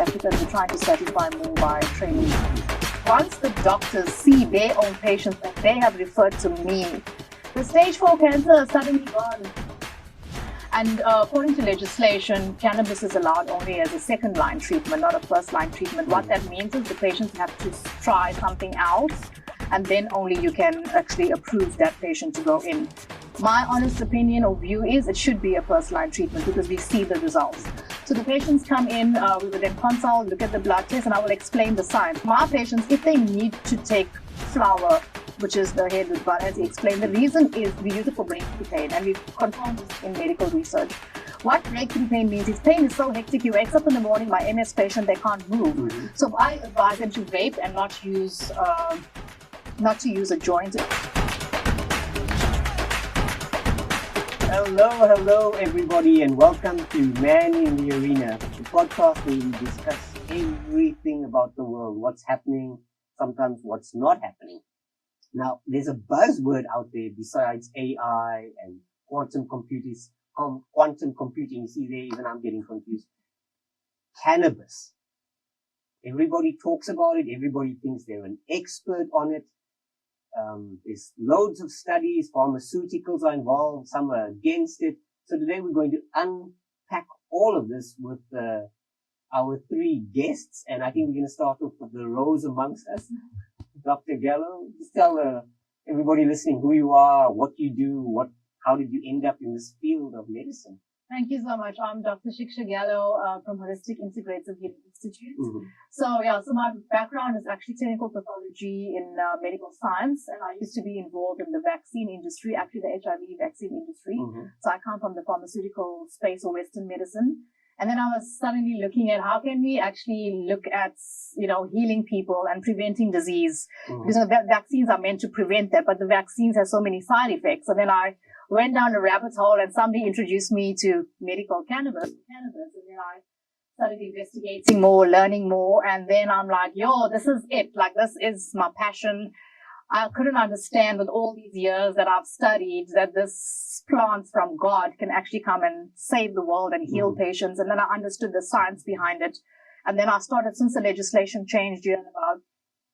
Africa, we're trying to certify more by training. Once the doctors see their own patients that they have referred to me, the stage 4 cancer is suddenly gone. And according to legislation, cannabis is allowed only as a second-line treatment, not a first-line treatment. What that means is the patients have to try something else, and then only you can actually approve that patient to go in. My honest opinion or view is it should be a first-line treatment because we see the results. So the patients come in, we will then consult, look at the blood test, and I will explain the science. My patients, if they need to take flower, which is the head with bud, as he explained, the reason is we use it for breakthrough pain, and we've confirmed this in medical research. What breakthrough pain means is pain is so hectic, you wake up in the morning, my MS patient, they can't move. So I advise them to vape and not to use a joint. Hello everybody, and welcome to Man in the Arena, the podcast where we discuss everything about the world, what's happening, sometimes what's not happening. Now, there's a buzzword out there besides AI and quantum computing. You see there, even I'm getting confused. Cannabis. Everybody talks about it. Everybody thinks they're an expert on it. There's loads of studies. Pharmaceuticals are involved. Some are against it. So today we're going to unpack all of this with our three guests. And I think we're going to start off with the rose amongst us. Dr. Gallow, just tell everybody listening who you are, what you do, how did you end up in this field of medicine? Thank you so much. I'm Dr. Shiksha Gallow from Holistic Integrative Healing Institute. So my background is actually clinical pathology in medical science, and I used to be involved in the vaccine industry, actually the HIV vaccine industry. So I come from the pharmaceutical space or Western medicine. And then I was suddenly looking at how can we actually look at, healing people and preventing disease. Because the vaccines are meant to prevent that, but the vaccines have so many side effects. And then I went down a rabbit hole and somebody introduced me to medical cannabis. And then I started investigating more, learning more. And then I'm like, this is it. Like, this is my passion. I couldn't understand with all these years that I've studied that this plant from God can actually come and save the world and heal patients. And then I understood the science behind it. And then I started, since the legislation changed in about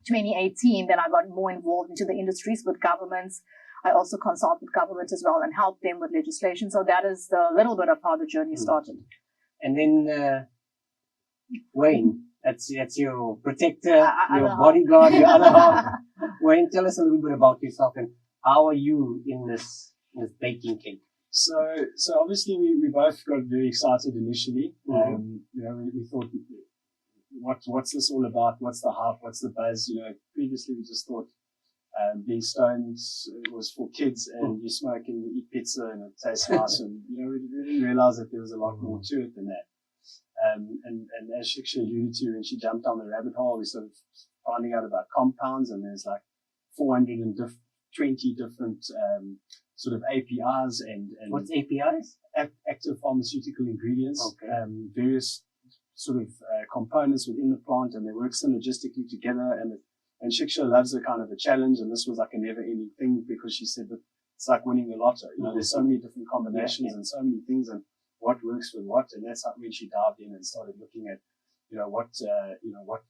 2018, then I got more involved into the industries with governments. I also consult with government as well and help them with legislation. So that is the little bit of how the journey started. And then Wayne, that's your protector, your bodyguard, your other half. Wayne, tell us a little bit about yourself and how are you in this baking cake? So obviously we both got very excited initially. We thought, what's this all about? What's the hype? What's the buzz? Previously we just thought being stoned was for kids, and you smoke and you eat pizza and it tastes nice, and we didn't realize that there was a lot more to it than that. And as Shiksha alluded to, when she jumped down the rabbit hole, we sort of finding out about compounds, and there's like 420 different sort of APIs and what's APIs? Active pharmaceutical ingredients, okay. Various sort of components within the plant, and they work synergistically together. And Shiksha loves a kind of a challenge, and this was like a never-ending thing because she said that it's like winning the lotto. There's so many different combinations and so many things, and what works with what. And that's when she dived in and started looking at, what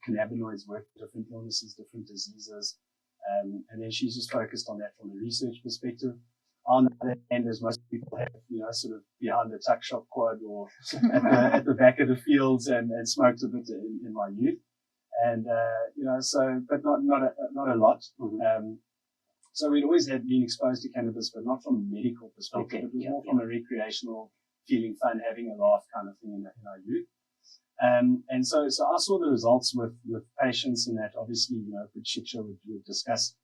cannabinoids work for different illnesses, different diseases. And then she's just focused on that from a research perspective. On the other hand, as most people have, sort of behind the tuck shop quad or at the back of the fields and smoked a bit in my youth. And, but not a lot. So we'd always been exposed to cannabis, but not from a medical perspective. Okay. It was more from a recreational, feeling fun, having a laugh kind of thing in our youth. And so I saw the results with patients, and that obviously, which Shiksha would discuss,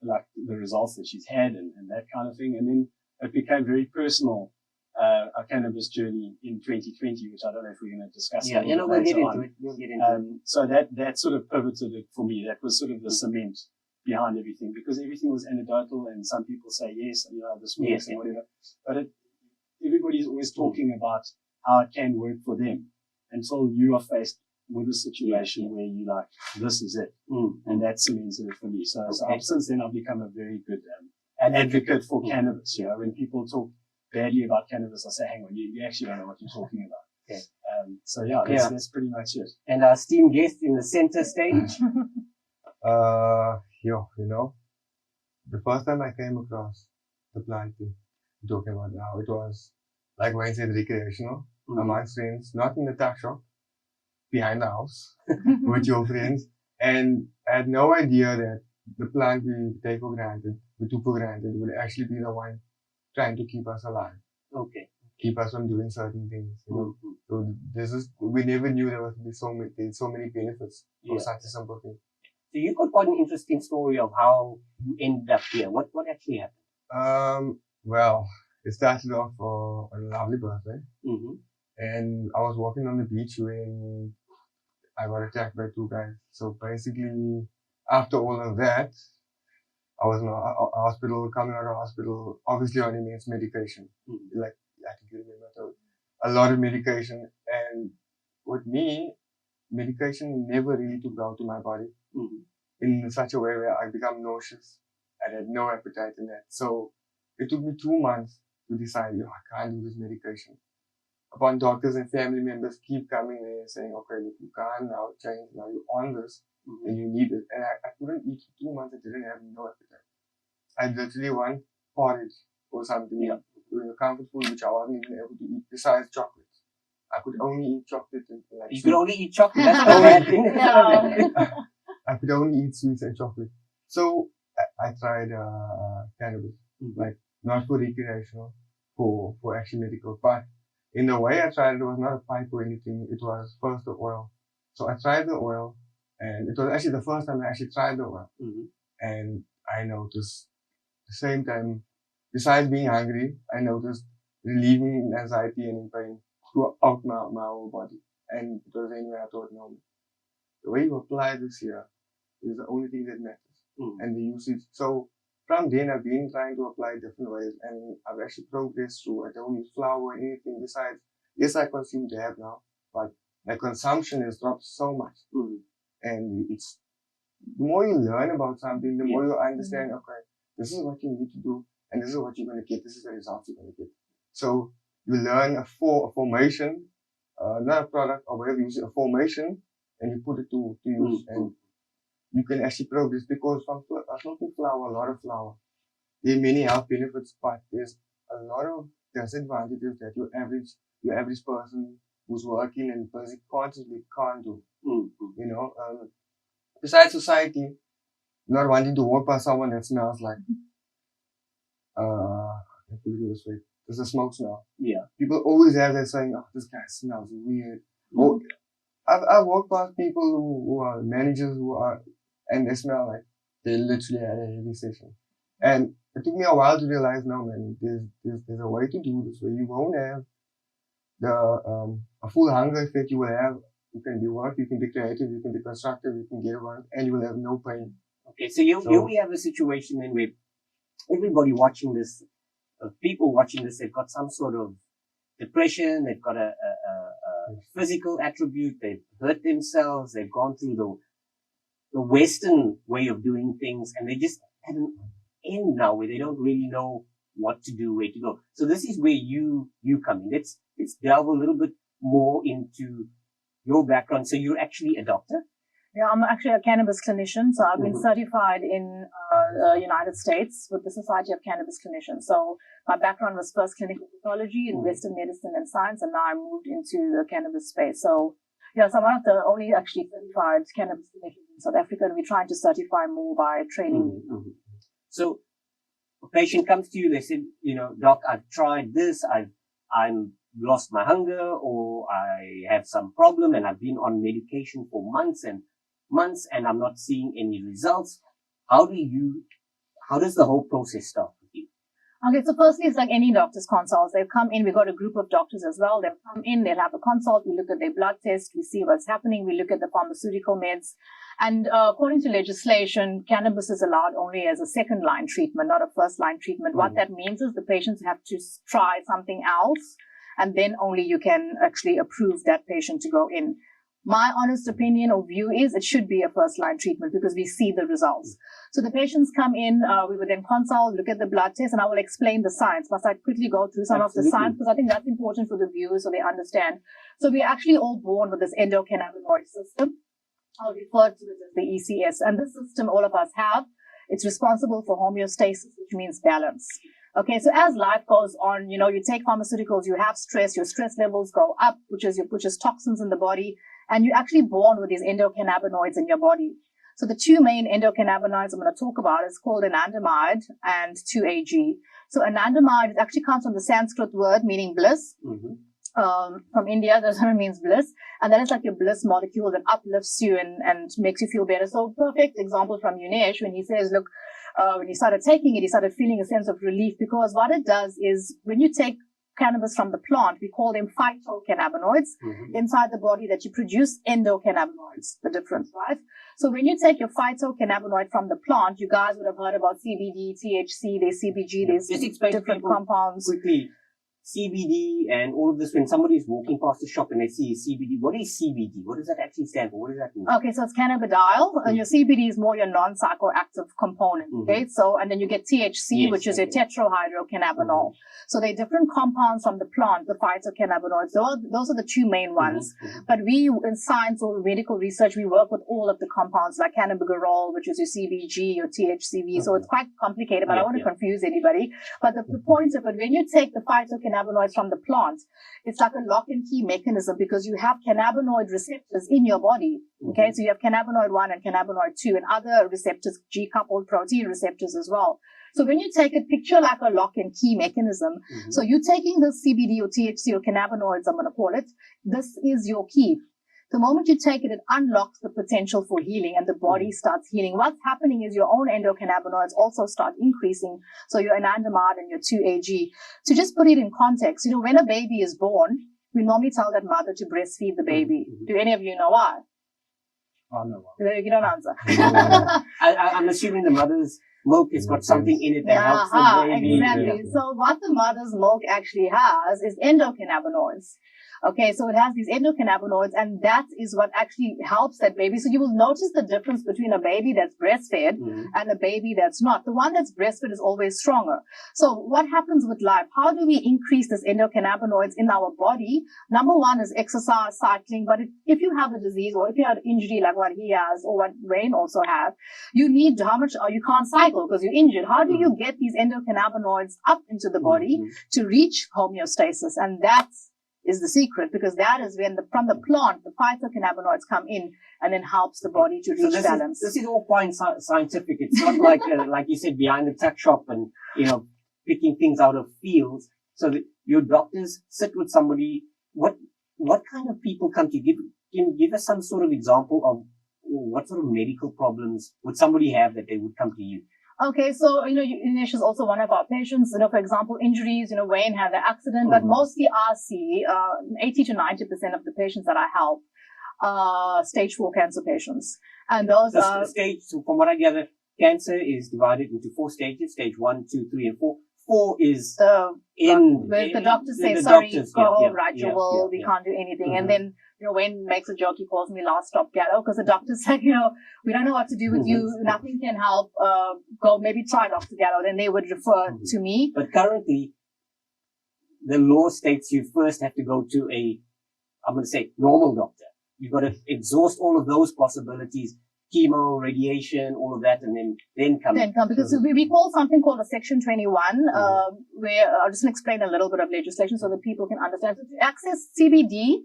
like the results that she's had and that kind of thing. And then it became very personal, our cannabis journey in 2020, which I don't know if we're going to discuss. Yeah, we'll get into it. We'll get into it. So that sort of pivoted it for me. That was sort of the cement behind everything, because everything was anecdotal, and some people say, yes, this works and whatever. But everybody's always talking about how it can work for them until you are faced with a situation where you're like, this is it. And that cements it for me. So since then I've become a very good advocate for cannabis. When people talk badly about cannabis, I say, hang on, you actually don't know what you're talking about. So yeah, that's pretty much it. And our esteemed guest in the center stage. You know, the first time I came across the plant thing you're talking about now, it was like Wayne said, recreational amongst friends, not in the tuck shop, behind the house with your friends. And I had no idea that the plant we take for granted, we took for granted, would actually be the one trying to keep us alive. Okay. Keep us from doing certain things, you know. So we never knew there would be so many benefits for such a simple thing. So you got quite an interesting story of how you ended up here. What actually happened? Well, it started off on a lovely birthday. And I was walking on the beach when I got attacked by two guys. So basically, after all of that, I was in a hospital, coming out of hospital, obviously on immense medication. Like, I think you remember, so a lot of medication. And with me, medication never really took out to my body in such a way where I become nauseous. I had no appetite in that. So it took me 2 months to decide, I can't do this medication. Upon doctors and family members keep coming there saying, okay, look, you can't now change, now you're on this and you need it. And I couldn't eat for 2 months, I didn't have no appetite. I literally want porridge or something, doing a comfort food which I wasn't even able to eat besides chocolate. I could only eat chocolate and like you could only eat chocolate, that's not a bad thing. I could only eat sweets and chocolate. So I tried cannabis, like not for recreational, for actually medical, but in the way I tried it was not a pipe or anything. It was first the oil. So I tried the oil, and it was actually the first time I actually tried the oil. And I noticed the same time, besides being hungry, I noticed relieving anxiety and pain throughout my whole body. And it was anyway I thought, no, the way you apply this here is the only thing that matters. And the usage. So from then I've been trying to apply different ways, and I've actually progressed through. I don't use flour or anything besides. Yes, I consume dab now, but my consumption has dropped so much. And it's, the more you learn about something, the more you understand, okay, this is what you need to do, and this is what you're going to get, this is the results you're going to get. So you learn a formation, not a product, or whatever you use, a formation, and you put it to use, and you can actually progress, because from smoking flour, a lot of flour, there are many health benefits, but there's a lot of disadvantages that your average person who's working and busy constantly can't do. You know, besides society, not wanting to walk past someone that smells like, I can put it this way, there's a smoke smell. People always have that saying, oh, this guy smells weird. Or I've walked past people who are managers and they smell like they literally had a heavy session. And it took me a while to realize, no man, there's a way to do this where you won't have a full hunger effect. You will have, you can be work, you can be creative, you can be constructive, you can get around, and you will have no pain. Okay, so here we have a situation in where everybody watching this, people watching this, they've got some sort of depression, they've got a physical attribute, they've hurt themselves, they've gone through the Western way of doing things, and they just at an end now where they don't really know what to do, where to go. So this is where you come in. Let's delve a little bit more into your background. So you're actually a doctor? Yeah, I'm actually a cannabis clinician. So I've been certified in United States with the Society of Cannabis Clinicians. So my background was first clinical pathology in Western medicine and science, and now I moved into the cannabis space. So yeah, so I'm one of the only actually certified cannabis clinicians in South Africa, and we're trying to certify more by training. So a patient comes to you, they say, doc, I've tried this, I'm lost my hunger, or I have some problem and I've been on medication for months and I'm not seeing any results. How does the whole process start with you? Okay, so firstly, it's like any doctor's consults. They've come in, we've got a group of doctors as well. They'll come in, they'll have a consult, we look at their blood test, we see what's happening, we look at the pharmaceutical meds. And according to legislation, cannabis is allowed only as a second-line treatment, not a first-line treatment. What that means is the patients have to try something else, and then only you can actually approve that patient to go in. my honest opinion or view is it should be a first-line treatment because we see the results. So the patients come in, we would then consult, look at the blood test, and I will explain the science. Must I quickly go through some of the science? Because I think that's important for the viewers so they understand. So we're actually all born with this endocannabinoid system. I'll refer to it as the ECS. And this system all of us have. It's responsible for homeostasis, which means balance. Okay, so as life goes on, you take pharmaceuticals, you have stress, your stress levels go up, which is toxins in the body, and you're actually born with these endocannabinoids in your body. So the two main endocannabinoids I'm going to talk about is called anandamide and 2-AG. So anandamide actually comes from the Sanskrit word meaning bliss. From India, that means bliss. And that is like your bliss molecule that uplifts you and makes you feel better. So perfect example from Yunesh when he says, look, when he started taking it, he started feeling a sense of relief because what it does is when you take cannabis from the plant, we call them phytocannabinoids inside the body that you produce endocannabinoids, the difference, right? So when you take your phytocannabinoid from the plant, you guys would have heard about CBD, THC, there's CBG, there's different compounds. Quickly. CBD and all of this, when somebody is walking past the shop and they see CBD, what is CBD? What does that actually stand for? What does that mean? Okay, so it's cannabidiol, and your CBD is more your non-psychoactive component, okay? So, and then you get THC, which is your tetrahydrocannabinol. So they're different compounds from the plant, the phytocannabinoids. Those are the two main ones. But we, in science or medical research, we work with all of the compounds like cannabigerol, which is your CBG, your THCV. So it's quite complicated, but I don't want to confuse anybody. But the point of it, when you take the phytocannabinoids from the plant, it's like a lock and key mechanism because you have cannabinoid receptors in your body. Okay, so you have cannabinoid 1 and cannabinoid 2 and other receptors, G-coupled protein receptors as well. So when you take it, picture like a lock and key mechanism. So you're taking the CBD or THC or cannabinoids, I'm going to call it. This is your key. The moment you take it, it unlocks the potential for healing and the body starts healing. What's happening is your own endocannabinoids also start increasing. So your anandamide and your 2-AG. To just put it in context, when a baby is born, we normally tell that mother to breastfeed the baby. Do any of you know why? I know why. You don't answer. I'm assuming the mother's milk has got something in it that helps the baby. Exactly. So what the mother's milk actually has is endocannabinoids. Okay, so it has these endocannabinoids, and that is what actually helps that baby. So you will notice the difference between a baby that's breastfed and a baby that's not. The one that's breastfed is always stronger. So what happens with life? How do we increase this endocannabinoids in our body? Number one is exercise, cycling. But if you have a disease or if you have an injury like what he has or what Wayne also has, you need you can't cycle because you're injured. How do you get these endocannabinoids up into the body to reach homeostasis? And that's is the secret, because that is when from the plant, the phytocannabinoids come in and then helps the body to reach balance. This is all quite scientific. It's not like, like you said, behind the tuck shop and, picking things out of fields. So that your doctors sit with somebody. What kind of people come to you? Can you give us some sort of example of what sort of medical problems would somebody have that they would come to you? Okay, so, Yunesh is also one of our patients. For example, injuries, Wayne had an accident, but mostly I see 80 to 90% of the patients that I help are stage 4 cancer patients. And those are... From what I gather, cancer is divided into 4 stages, stage 1, 2, 3, and 4. 4 is where the doctors say, sorry, you will, we can't do anything. And then, Wayne makes a joke, he calls me last stop Gallow, because the doctor said, we don't know what to do with you, nothing can help, go maybe try Dr. Gallow, then they would refer to me. But currently, the law states you first have to go to I'm going to say, normal doctor. You've got to exhaust all of those possibilities, chemo, radiation, all of that, and then come. Because we call something called a Section 21, where I'll just explain a little bit of legislation so that people can understand. So to access CBD,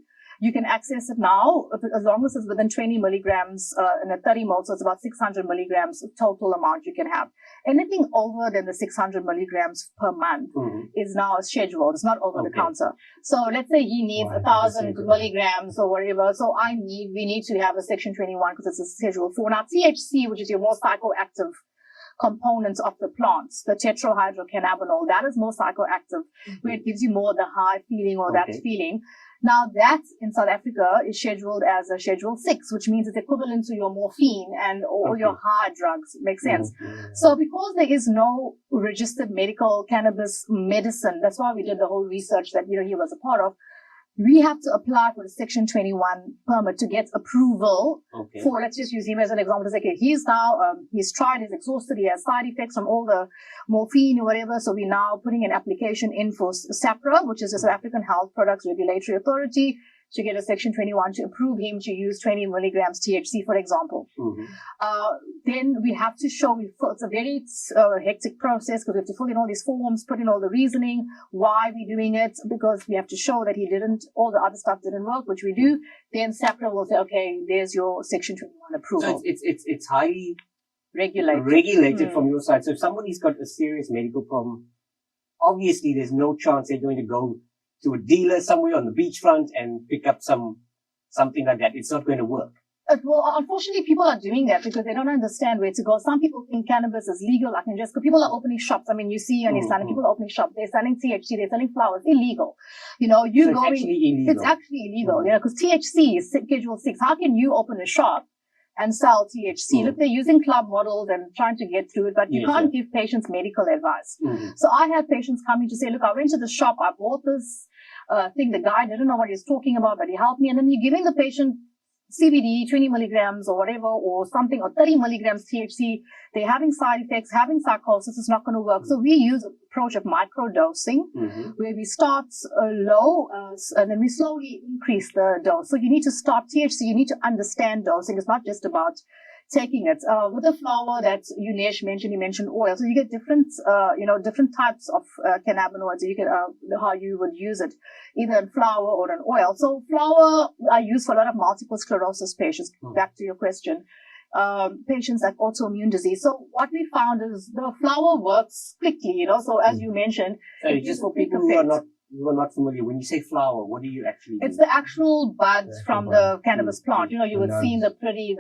you can access it now as long as it's within 20 milligrams in a 30 ml, so it's about 600 milligrams total amount you can have. Anything over than the 600 milligrams per month is now scheduled. It's not over the counter. So let's say he needs 1,000 milligrams or whatever. So we need to have a Section 21 because it's a Schedule 4. Now THC, which is your more psychoactive components of the plants, the tetrahydrocannabinol, that is more psychoactive, where it gives you more the high feeling or that feeling. Now that in South Africa is scheduled as a Schedule 6, which means it's equivalent to your morphine and all your hard drugs. Makes sense. So because there is no registered medical cannabis medicine, that's why we did the whole research that he was a part of. we have to apply for a Section 21 permit to get approval Okay. for, let's just use him as an example. To say, okay, he's now, he's tried, he's exhausted, he has side effects from all the morphine or whatever. So we're now putting an application in for SAPRA, which is the South African Health Products Regulatory Authority, to get a Section 21 to approve him to use 20 milligrams THC, for example. Then we have to show, it's a very hectic process because we have to fill in all these forms, put in all the reasoning, why we're doing it, because we have to show that all the other stuff didn't work, which we do. Then SAPRA will say, okay, there's your Section 21 approval. So it's highly Regulated. from your side. So if somebody's got a serious medical problem, obviously there's no chance they're going to go to a dealer somewhere on the beachfront and pick up something like that. It's not going to work. Well, unfortunately, people are doing that because they don't understand where to go. Some people think cannabis is legal. People are opening shops. I mean, you see on Islam, people are opening shops. They're selling THC. They're selling flowers. Illegal. It's actually illegal. It's actually illegal. Because THC is Schedule 6. How can you open a shop and sell THC? Look, they're using club models and trying to get through it, but you can't give patients medical advice. So I have patients coming to say, look, I went to the shop. I bought this thing. The guy didn't know what he was talking about, but he helped me. And then you're giving the patient CBD, 20 milligrams or whatever, or something, or 30 milligrams THC. They're having side effects, having psychosis. It's not going to work. So we use an approach of microdosing, where we start low, and then we slowly increase the dose. So you need to start THC. You need to understand dosing. It's not just about taking it. With the flower that Yunesh mentioned, he mentioned oil. So you get different types of cannabinoids. You get how you would use it, either in flower or in oil. So flower I use for a lot of multiple sclerosis patients. Back to your question. Patients like autoimmune disease. So what we found is the flower works quickly, So as you mentioned, so just for people who are not familiar, when you say flower, what do you actually mean? It's the actual buds from the cannabis plant. You would see in the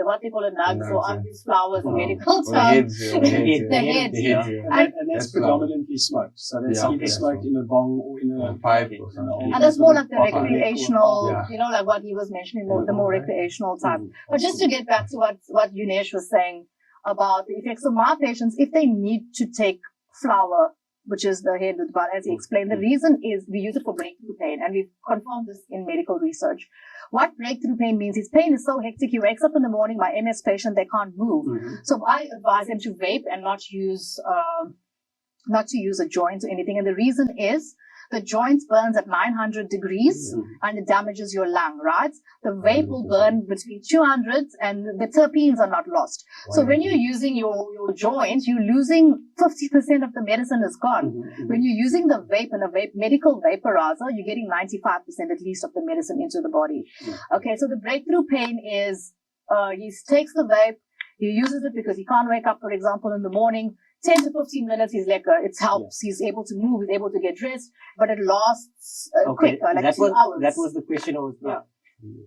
what they call it, nugs, or unused flowers in medical terms. The heads. And that's predominantly smoked. So that's either smoked in a bong or in a pipe or something. And that's more like the recreational, like what he was mentioning, the more recreational type. But just to get back to what Yunesh was saying about the effects of my patients, if they need to take flower, which is the head with the bud, as he explained, the reason is we use it for breakthrough pain, and we've confirmed this in medical research. What breakthrough pain means, his pain is so hectic, he wakes up in the morning, my MS patient, they can't move. So I advise them to vape and not to use a joint or anything. And the reason is, the joint burns at 900 degrees and it damages your lung, right? The vape will burn between 200 and the terpenes are not lost. So when you're using your joint, you're losing 50% of the medicine is gone. When you're using the vape and a medical vaporizer, you're getting 95% at least of the medicine into the body. Okay, so the breakthrough pain is, he takes the vape, he uses it because he can't wake up, for example, in the morning. 10 to 15 minutes, he's like, it helps. He's able to move, he's able to get dressed, but it lasts quicker, like 2 hours. That was the question I was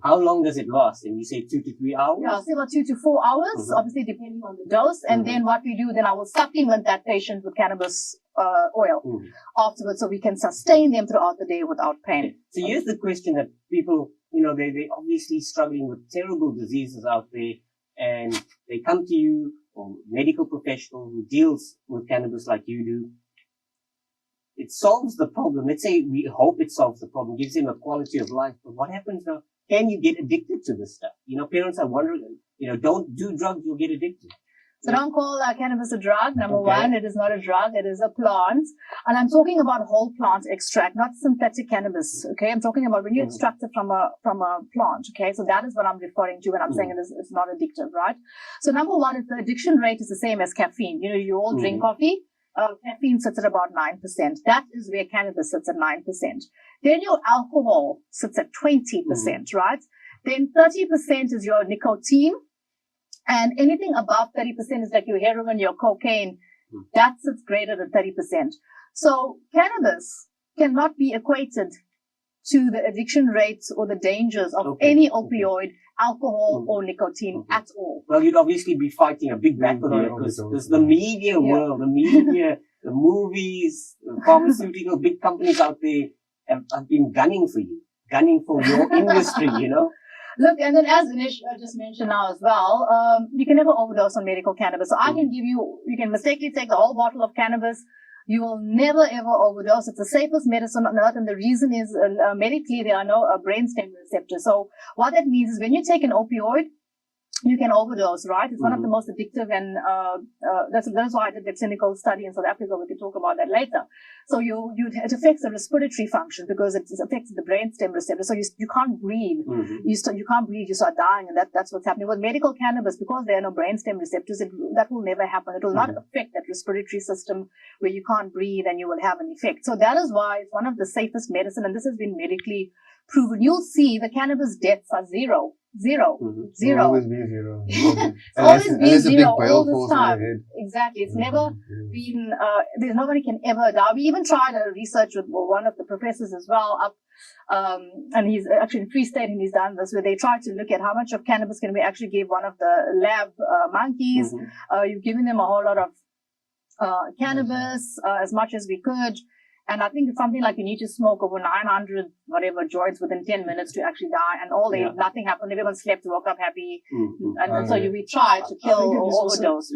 How long does it last? And you say 2 to 3 hours? Yeah, say about 2 to 4 hours, obviously depending on the dose. And then what we do, then I will supplement that patient with cannabis oil afterwards, so we can sustain them throughout the day without pain. So here's the question that people, they're obviously struggling with terrible diseases out there, and they come to you, or medical professional who deals with cannabis like you do. It solves the problem. Let's say we hope it solves the problem, gives him a quality of life. But what happens now? Can you get addicted to this stuff? Parents are wondering, don't do drugs, you'll get addicted. So don't call cannabis a drug. Number one, it is not a drug. It is a plant. And I'm talking about whole plant extract, not synthetic cannabis. Okay. I'm talking about when you extract it from a plant. Okay. So that is what I'm referring to when I'm saying it's not addictive, right? So number one is the addiction rate is the same as caffeine. You all drink coffee. Caffeine sits at about 9%. That is where cannabis sits at 9%. Then your alcohol sits at 20%, right? Then 30% is your nicotine. And anything above 30% is like your heroin, your cocaine. That sits greater than 30%. So cannabis cannot be equated to the addiction rates or the dangers of any opioid, alcohol, or nicotine at all. Well, you'd obviously be fighting a big battle here because the media world, the media, the movies, the pharmaceutical big companies out there have been gunning for you, gunning for your industry, Look, and then as Anish just mentioned now as well, you can never overdose on medical cannabis. So I can give you can mistakenly take the whole bottle of cannabis, You will never ever overdose. It's the safest medicine on earth, and the reason is medically there are no brainstem receptors. So what that means is when you take an opioid, you can overdose, right? It's one of the most addictive, and that's why I did the clinical study in South Africa. We can talk about that later. So it affects the respiratory function because it affects the brainstem receptor. So you can't breathe. You can't breathe. You start dying, and that's what's happening with medical cannabis because there are no brainstem receptors. That will never happen. It will not affect that respiratory system where you can't breathe, and you will have an effect. So that is why it's one of the safest medicine, and this has been medically proven. You'll see the cannabis deaths are zero. It'll always be zero. It's always been zero all the time. Ahead. Exactly. It's never been, nobody can ever die. We even tried a research with one of the professors as well and he's actually in Free State, and he's done this where they tried to look at how much of cannabis can we actually give one of the lab monkeys. You've given them a whole lot of cannabis, as much as we could. And I think it's something like you need to smoke over 900 whatever joints within 10 minutes to actually die. And nothing happened. Everyone slept, woke up happy. And so we tried to kill or overdose.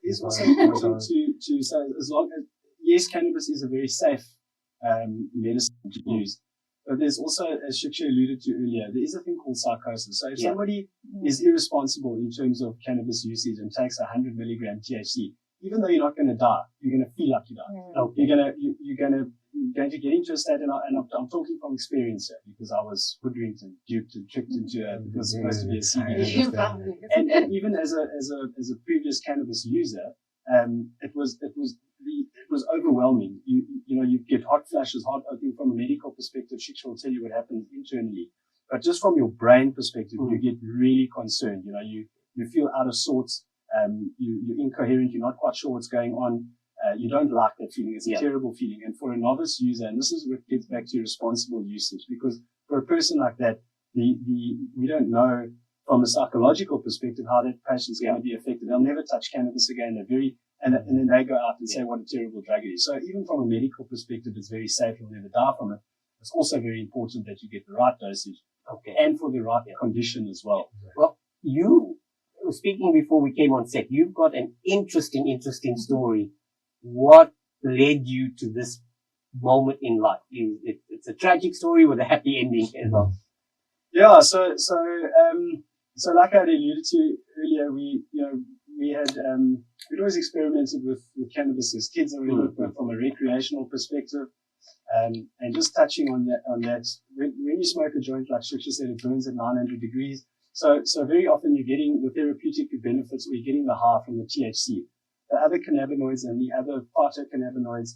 It's also important to say, as long as, yes, cannabis is a very safe medicine to use. But there's also, as Shiksha alluded to earlier, there is a thing called psychosis. So if somebody is irresponsible in terms of cannabis usage and takes 100 milligram THC, even though you're not going to die, you're going to feel like you died. You're going to get into a state, and I'm talking from experience here because I was hoodwinked and duped and tricked into it. It was supposed to be a CBD. And even as a previous cannabis user, it was overwhelming. You get hot flashes. I think from a medical perspective, Shiksha will tell you what happens internally, but just from your brain perspective, you get really concerned. You feel out of sorts. You're incoherent, you're not quite sure what's going on, you don't like that feeling, it's a terrible feeling. And for a novice user, and this is what gets back to responsible usage, because for a person like that, we don't know from a psychological perspective how that patient's going to be affected. They'll never touch cannabis again, and then they go out and say what a terrible drug it is. So even from a medical perspective, it's very safe, you'll never die from it. It's also very important that you get the right dosage and for the right condition as well. Well, you speaking before we came on set, you've got an interesting story. What led you to this moment in life? It's a tragic story with a happy ending as well. Yeah, so like I alluded to earlier, we'd always experimented with cannabis as kids already, from a recreational perspective. And just touching on that, when you smoke a joint, like Shiksha said, it burns at 900 degrees. So very often you're getting the therapeutic benefits, or you're getting the high from the THC. The other cannabinoids and the other phytocannabinoids,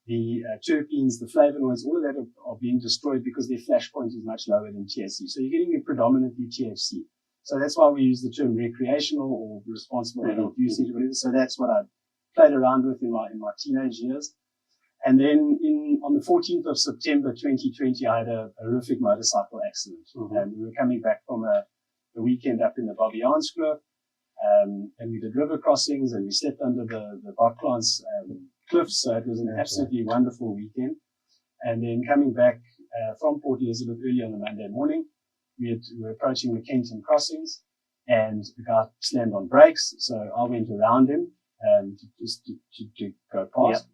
the terpenes, the flavonoids, all of that are being destroyed because their flash point is much lower than THC. So you're getting predominantly THC. So that's why we use the term recreational or responsible adult usage, whatever. So that's what I played around with in my teenage years. And then on the 14th of September 2020, I had a horrific motorcycle accident. And we were coming back from a weekend up in the Bobbejanskloof, and we did river crossings, and we slept under the Boklands cliffs. So it was an absolutely wonderful weekend. And then coming back from Port Elizabeth early on the Monday morning, we were approaching the Kenton crossings, and the guy slammed on brakes. So I went around him to go past.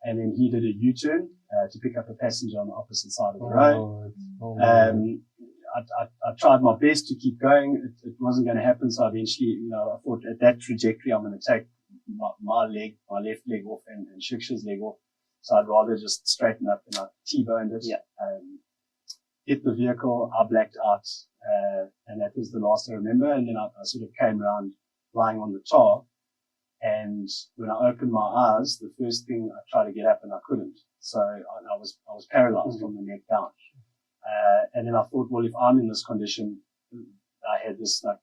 And then he did a U-turn to pick up a passenger on the opposite side of the road. I tried my best to keep going. It wasn't going to happen. So eventually, I thought at that trajectory, I'm going to take my left leg off and Shiksha's leg off. So I'd rather just straighten up, and I T-boned it. Hit the vehicle. I blacked out. And that was the last I remember. And then I sort of came around lying on the tar. And when I opened my eyes, the first thing I tried to get up and I couldn't. So I was paralyzed from the neck down. And then I thought, well, if I'm in this condition, I had this like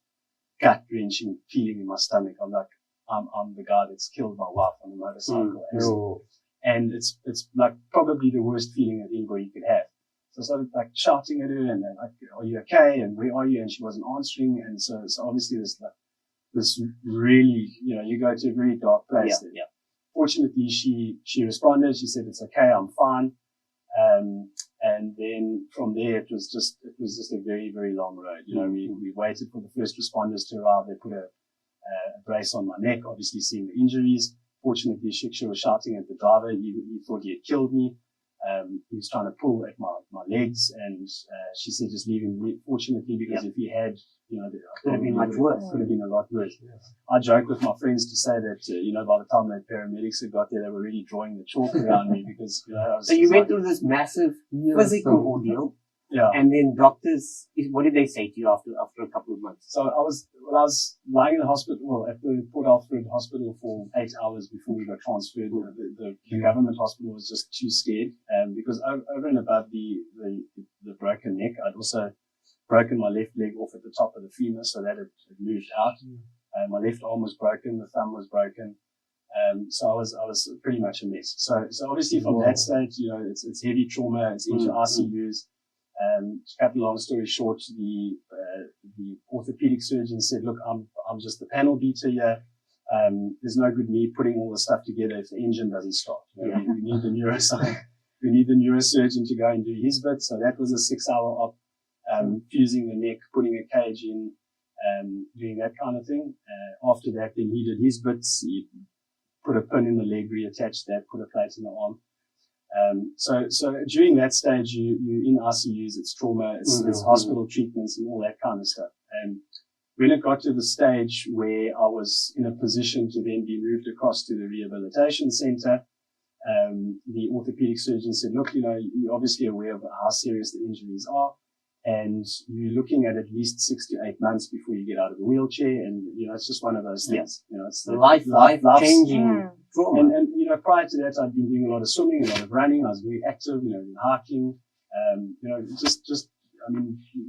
gut wrenching feeling in my stomach. I'm like, I'm the guy that's killed my wife on a motorcycle. And it's like probably the worst feeling that anybody could have. So I started like shouting at her and like, are you okay? And where are you? And she wasn't answering. And so obviously this really, you go to a very dark place. Fortunately, she responded. She said, it's okay. I'm fine. And then from there, it was just a very, very long road. We waited for the first responders to arrive. They put a brace on my neck, obviously seeing the injuries. Fortunately, Shiksha was shouting at the driver. He thought he had killed me. He was trying to pull at my legs, and she said just leave him. Fortunately, because if he had, could have been much worse. Could have been a lot worse. I joked with my friends to say that by the time the paramedics had got there, they were already drawing the chalk around me because So you went through this massive physical ordeal. Yeah. And then doctors, what did they say to you after a couple of months? So I was lying in the hospital, at the Port Alfred Hospital for 8 hours before we got transferred. The government hospital was just too scared, because over and above the broken neck, I'd also broken my left leg off at the top of the femur, so that it moved out. My left arm was broken, the thumb was broken. So I was pretty much a mess. So obviously from that stage, it's heavy trauma, it's into ICUs. To cut a long story short, the orthopedic surgeon said, look, I'm just the panel beater here. There's no good me putting all the stuff together if the engine doesn't start. We need the neurosurgeon to go and do his bit. So that was a 6-hour op, fusing the neck, putting a cage in, doing that kind of thing. After that, then he did his bits. He put a pin in the leg, reattached that, put a plate in the arm. So during that stage, you in ICUs, it's trauma, it's hospital treatments and all that kind of stuff. And when it got to the stage where I was in a position to then be moved across to the rehabilitation center, the orthopedic surgeon said, look, you're obviously aware of how serious the injuries are, and you're looking at least 6 to 8 months before you get out of the wheelchair. And, it's just one of those things. It's the life-changing trauma. And prior to that, I'd been doing a lot of swimming, a lot of running. I was very active, hiking,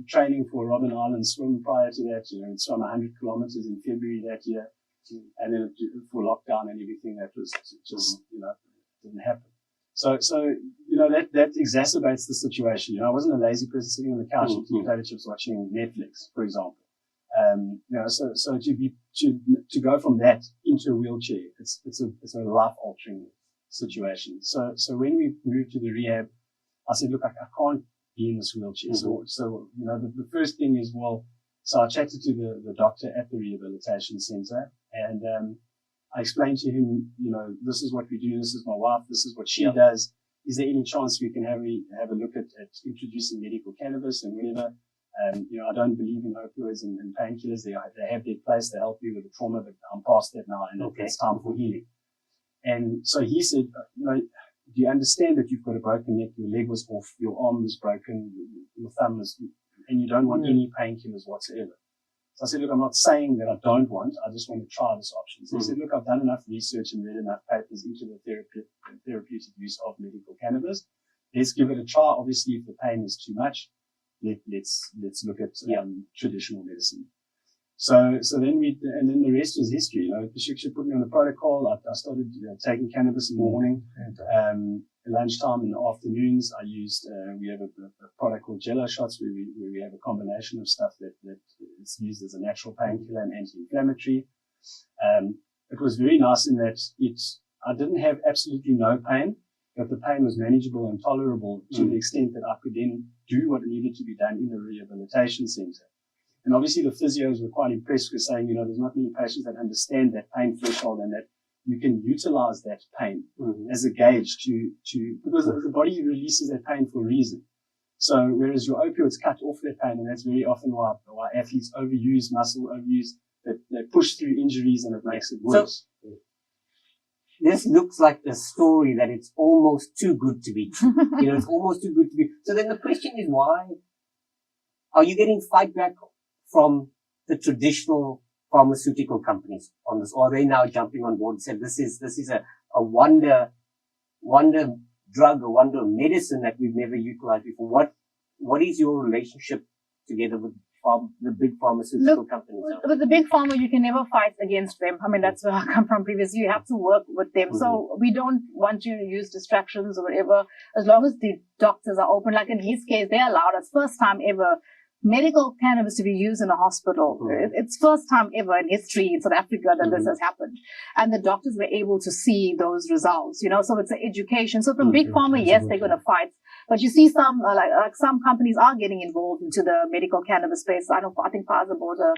training for Robben Island swim prior to that. I'd swum 100 kilometers in February that year. And then for lockdown and everything, that was just, didn't happen. So that exacerbates the situation. I wasn't a lazy person sitting on the couch eating potato chips watching Netflix, for example. So to go from that into a wheelchair, it's a life altering situation. So when we moved to the rehab, I said, look, I can't be in this wheelchair. So the first thing is, so I chatted to the doctor at the rehabilitation center, and I explained to him, this is what we do, this is my wife, this is what she does. Is there any chance we can have a look at introducing medical cannabis and whatever? I don't believe in opioids and painkillers. They have their place. They help you with the trauma, but I'm past that now, and it's time for healing. And so he said, do you understand that you've got a broken neck, your leg was off, your arm was broken, your thumb is, and you don't want any painkillers whatsoever. So I said, look, I'm not saying that I don't want, I just want to try this option. So he said, look, I've done enough research and read enough papers into the therapeutic use of medical cannabis. Let's give it a try. Obviously, if the pain is too much, let's look at traditional medicine. So then the rest was history. Shiksha put me on a protocol. I started taking cannabis in the morning, lunchtime and the afternoons. I used we have a product called Jello shots where we have a combination of stuff that is used as a natural painkiller and anti-inflammatory. It was very nice in that I didn't have absolutely no pain, but the pain was manageable and tolerable to the extent that I could then do what needed to be done in the rehabilitation center. And obviously the physios were quite impressed with saying, there's not many patients that understand that pain threshold and that you can utilize that pain as a gauge because the body releases that pain for a reason. So whereas your opioids cut off that pain, and that's very often why athletes overuse muscle, they push through injuries and it makes it worse. So, this looks like a story that it's almost too good to be true. It's almost too good to be. So then the question is, why are you getting fight back from the traditional pharmaceutical companies on this? Or are they now jumping on board and said, this is a wonder drug, a wonder medicine that we've never utilized before? What is your relationship together with the big pharmaceutical companies? With the big pharma, you can never fight against them. I mean, that's where I come from previously. You have to work with them. So we don't want you to use distractions or whatever, as long as the doctors are open. Like in his case, they allowed us first time ever medical cannabis to be used in a hospital. It's first time ever in history in South Africa that this has happened. And the doctors were able to see those results, so it's an education. So from big pharma, yes, they're going to fight. But you see some, like some companies are getting involved into the medical cannabis space. I think Pfizer bought a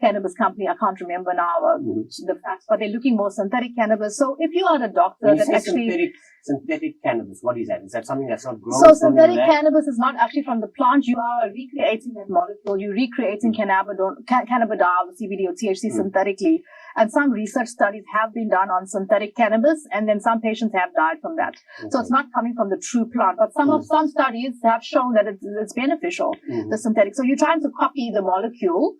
cannabis company. I can't remember now the facts, but they're looking more synthetic cannabis. So if you are a doctor When you that say actually synthetic cannabis, what is that? Is that something that's not grown? So synthetic cannabis is not actually from the plant. You are recreating that molecule. You're recreating cannabidiol, CBD or THC synthetically. And some research studies have been done on synthetic cannabis, and then some patients have died from that. Okay. So it's not coming from the true plant. But some studies have shown that it's beneficial, the synthetic. So you're trying to copy the molecule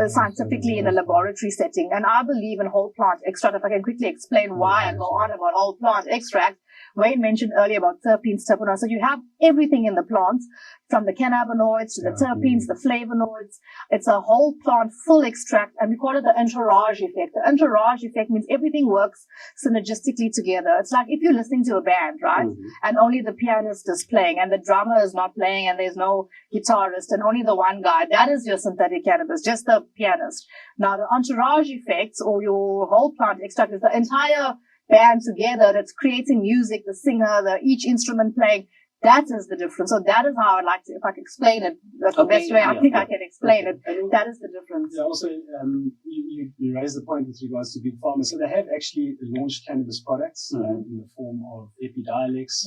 scientifically in a laboratory setting. And I believe in whole plant extract. If I can quickly explain why I go on about whole plant extract. Wayne mentioned earlier about terpenes, terpenoids. So you have everything in the plants, from the cannabinoids to the terpenes, the flavonoids. It's a whole plant full extract, and we call it the entourage effect. The entourage effect means everything works synergistically together. It's like if you're listening to a band, right? And only the pianist is playing and the drummer is not playing and there's no guitarist and only the one guy. That is your synthetic cannabis, just the pianist. Now, the entourage effects or your whole plant extract is the entire band together that's creating music, the singer, each instrument playing. That is the difference. So that is how I'd like to, if I can explain it, that's the best way I think I can explain it. That is the difference. Yeah, also, you raised the point with regards to big pharma. So they have actually launched cannabis products in the form of Epidiolex,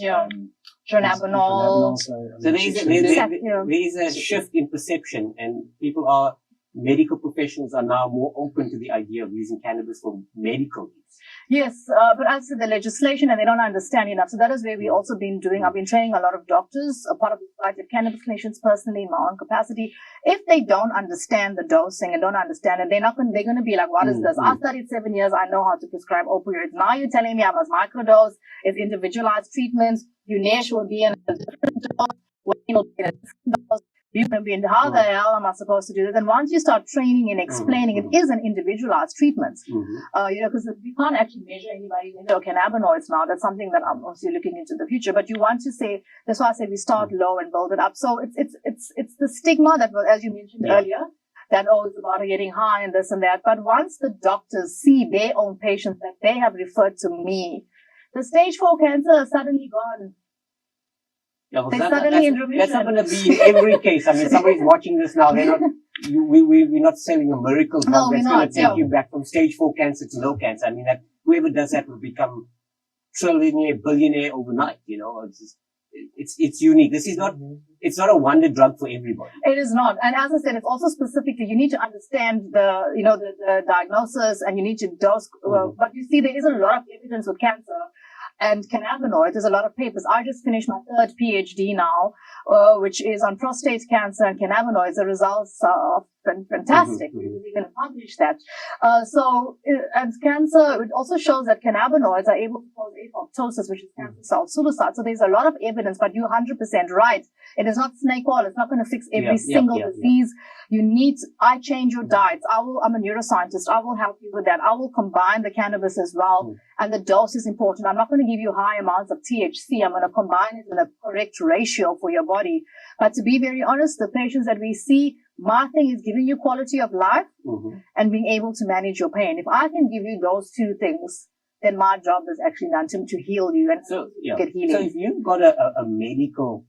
Dronabinol. So there is a shift in perception, and medical professionals are now more open to the idea of using cannabis for medical use. Yes, but as to the legislation, and they don't understand enough. So that is where we've also been doing. I've been training a lot of doctors, a part of the Society of Cannabis Clinicians personally in my own capacity. If they don't understand the dosing and don't understand it, they're going to be like, what is this? I studied 7 years. I know how to prescribe opioids. Now you're telling me I must microdose. It's individualized treatments. Unesh will be in a different dose. Will be in a different dose. How the hell am I supposed to do this? And once you start training and explaining, it is an individualized treatment. Because we can't actually measure anybody's endocannabinoids now. That's something that I'm obviously looking into the future. But you want to say, that's why I say we start low and build it up. So it's the stigma that, as you mentioned earlier, that it's about getting high and this and that. But once the doctors see their own patients that they have referred to me, the stage 4 cancer is suddenly gone. Yeah, well, that's not going to be in every case. I mean, somebody's watching this now. They're not. We're not selling a miracle drug that's going to take you back from stage 4 cancer to no cancer. I mean, that whoever does that will become trillionaire, billionaire overnight. It's unique. This is not. It's not a wonder drug for everybody. It is not. And as I said, it's also specifically. You need to understand the diagnosis, and you need to dose. But you see, there is a lot of evidence with cancer. And cannabinoids, there's a lot of papers. I just finished my 3rd PhD now, which is on prostate cancer and cannabinoids. The results are fantastic. We're going to publish that. And cancer, it also shows that cannabinoids are able to cause apoptosis, which is cancer cell suicide. So there's a lot of evidence, but you're 100% right. It is not snake oil. It's not going to fix every single disease. I change your diets. I'm a neuroscientist. I will help you with that. I will combine the cannabis as well. And the dose is important. I'm not going to give you high amounts of THC. I'm going to combine it in a correct ratio for your body. But to be very honest, the patients that we see, my thing is giving you quality of life and being able to manage your pain. If I can give you those two things, then my job is actually done to heal you and get healing. So if you've got a medical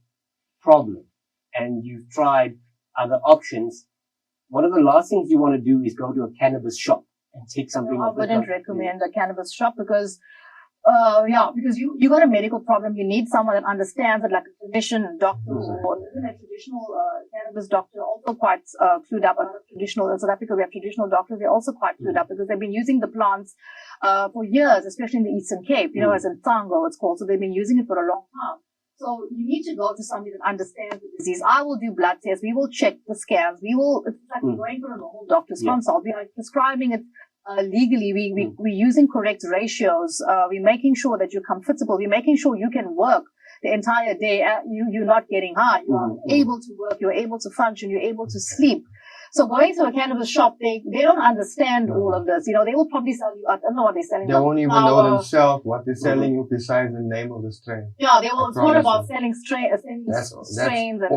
problem and you've tried other options, one of the last things you want to do is go to a cannabis shop and take something. I wouldn't recommend a cannabis shop because you got a medical problem. You need someone that understands it, like a clinician, doctor, or even a traditional cannabis doctor, also quite clued up. In South Africa, we have traditional doctors. They're also quite clued up because they've been using the plants for years, especially in the Eastern Cape, as in Tango it's called. So they've been using it for a long time. So you need to go to somebody that understands the disease. I will do blood tests. We will check the scans. It's like we're going for a normal doctor's consult. We are prescribing it legally. We're using correct ratios. We're making sure that you're comfortable. We're making sure you can work the entire day. You're not getting high. You are able to work. You're able to function. You're able to sleep. So going to a cannabis shop, they don't understand all of this. They will probably sell you, I don't know what they're selling. They won't even know themselves what they're selling you besides the name of the strain. Yeah, it's more about selling strains. That's all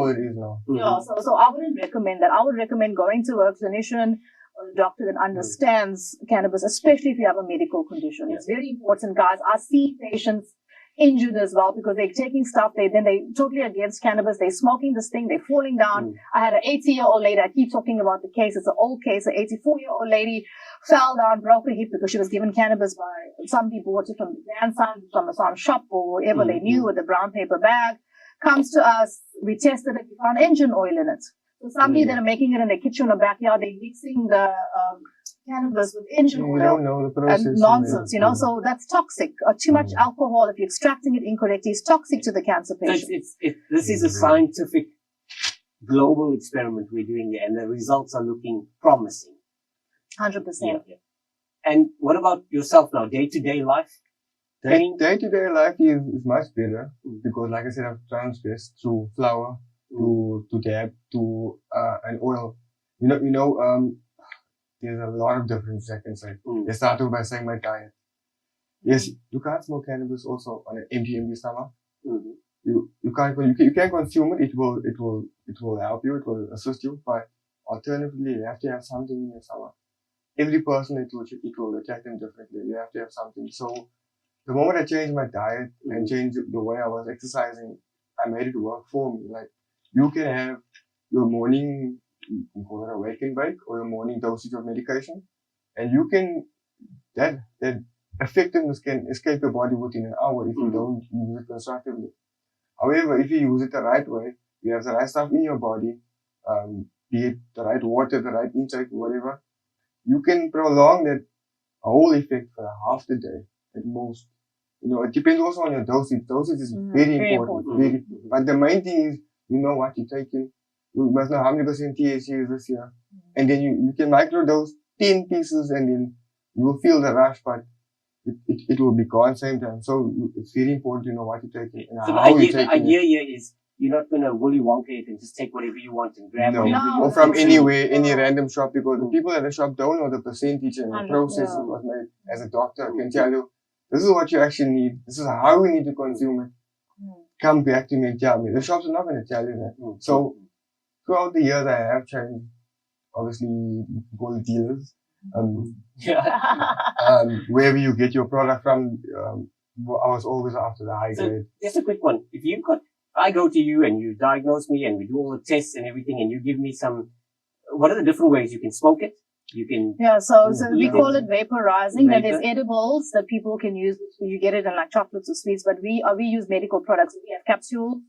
it is now. Yeah, so I wouldn't recommend that. I would recommend going to a clinician or a doctor that understands cannabis, especially if you have a medical condition. It's very important, guys. I see patients injured as well because they're taking stuff. They're totally against cannabis. They're smoking this thing. They're falling down. I had an 80-year-old lady. I keep talking about the case. It's an old case. An 84-year-old lady fell down, broke her hip because she was given cannabis by somebody bought it from the grandson from some shop or wherever they knew with a brown paper bag. Comes to us. We tested it. We found engine oil in it. So somebody that are making it in their kitchen or backyard, they're mixing the cannabis with engine oil. You don't know the process. And nonsense, so that's toxic. Too much alcohol, if you're extracting it incorrectly, is toxic to the cancer patient. So this is a scientific global experiment we're doing here, and the results are looking promising. 100%. Yeah. And what about yourself now, day-to-day life? Day-to-day life is much better because, like I said, I've transgressed through flour to dab to an oil. There's a lot of difference I can say. Let's start off by saying my diet. Yes, you can't smoke cannabis also on an empty stomach. You can consume it. It will help you. It will assist you. But alternatively, you have to have something in your stomach. Every person it will attack them differently. You have to have something. So the moment I changed my diet and changed the way I was exercising, I made it work for me. Like you can have your morning, you can call it a wake and bake or your morning dosage of medication, and you can that effectiveness can escape your body within an hour if you don't use it constructively. However, if you use it the right way, you have the right stuff in your body, be it the right water, the right intake, whatever, you can prolong that whole effect for half the day at most. It depends also on your dosage. Dosage is very important. But the main thing is, you know what you're taking. You must know how many percent THC is this year. And then you can microdose 10 pieces and then you will feel the rush, but it will be gone same time. So it's very important to know what you're taking and how you're taking it. The idea here is you're not going to Willy Wonka it and just take whatever you want and grab whatever you want. Or from anywhere, any random shop, because the people at the shop don't know the percentage and the process it was made. As a doctor, I can tell you, this is what you actually need. This is how we need to consume it. Come back to me and tell me. The shops are not going to tell you that. So throughout the years, I have changed, obviously, gold dealers. Wherever you get your product from, I was always after the high grade. Just a quick one. I go to you and you diagnose me and we do all the tests and everything and you give me what are the different ways you can smoke it? You can. Yeah, so we call it vaporizing. Then there's edibles that people can use. You get it in like chocolates or sweets, but we use medical products. We have capsules.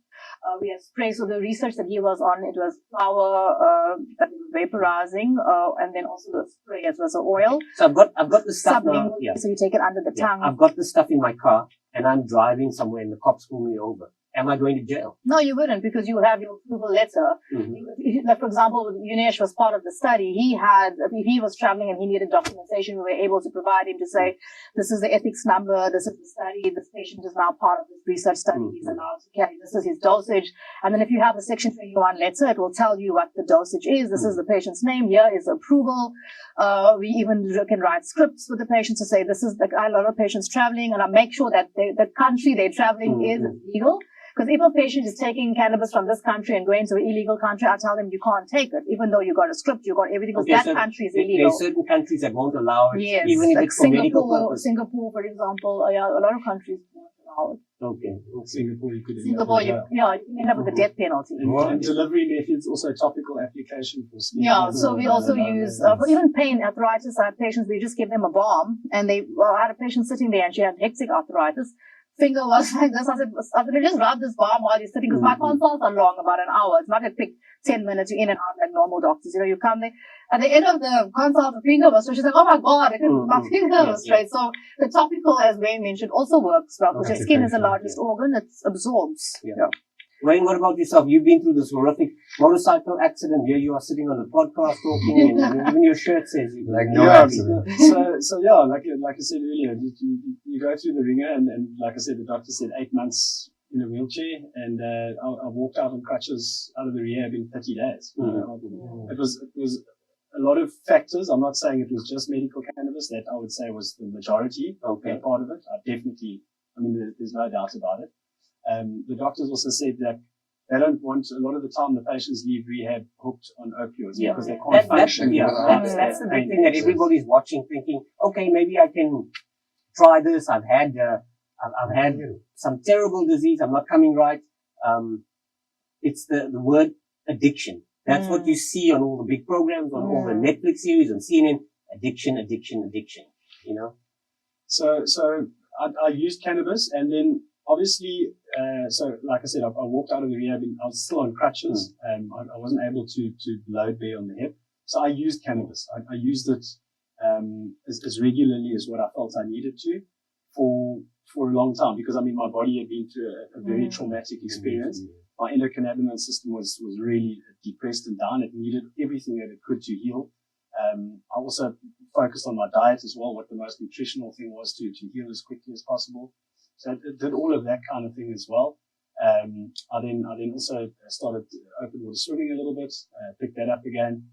We have spray. So the research that he was on, it was flour, that was vaporizing, and then also the spray as well as the oil. So I've got the stuff now. Yeah. So you take it under the tongue. I've got the stuff in my car and I'm driving somewhere and the cops pull me over. Am I going to jail? No, you wouldn't, because you will have your approval letter. Like, for example, Yunesh was part of the study. If he was traveling and he needed documentation, we were able to provide him to say, this is the ethics number, this is the study, this patient is now part of this research study, he's allowed to carry, this is his dosage. And then if you have the Section 21 letter, it will tell you what the dosage is. This is the patient's name, here is the approval. We even can write scripts for the patient to say, this is a lot of patients traveling, and I make sure that the country they're traveling is legal. Because if a patient is taking cannabis from this country and going to an illegal country, I tell them you can't take it, even though you got a script, you got everything, because that country is illegal. There are certain countries that won't allow it, yes, even if it's for medical purpose. Singapore, for example, a lot of countries won't allow it. Okay. Singapore, you could you can end up with a death penalty. And delivery methods, also topical application for sleep. Yeah, so we also use, for even pain, arthritis, I had patients, we just give them a balm, and I had a patient sitting there and she had hectic arthritis. Finger was like this. I said, just rub this balm while you're sitting, because my consults are long, about an hour. It's not a quick 10 minutes, you're in and out like normal doctors. You come there. At the end of the consult, the finger was straight. She's like, oh my God, my finger was straight. So the topical, as Wayne mentioned, also works well, because your skin is the largest organ. It absorbs. Yeah. Wayne, what about yourself? You've been through this horrific motorcycle accident. Here you are sitting on the podcast talking, and even your shirt says you like no accident. So yeah, like I said earlier, you go through the ringer, and like I said, the doctor said 8 months in a wheelchair, and I walked out on crutches out of the rehab in 30 days. It was a lot of factors. I'm not saying it was just medical cannabis. That I would say was the majority part of it. There's no doubt about it. The doctors also said that they don't want, a lot of the time the patients leave rehab hooked on opioids because they can't function. That's the big thing that everybody's watching, thinking, okay, maybe I can try this. I've had I've had some terrible disease. I'm not coming right. It's the word addiction. That's what you see on all the big programs, on all the Netflix series, on CNN. Addiction. You know. So I used cannabis, and then obviously, so like I said, I walked out of the rehab. I was still on crutches. I wasn't able to load bear on the hip. So I used cannabis. I used it as regularly as what I felt I needed to for a long time, because I mean my body had been through a very traumatic experience. My endocannabinoid system was really depressed and down. It needed everything that it could to heal. I also focused on my diet as well, what the most nutritional thing was to heal as quickly as possible. So it did all of that kind of thing as well. I then also started open water swimming a little bit, picked that up again.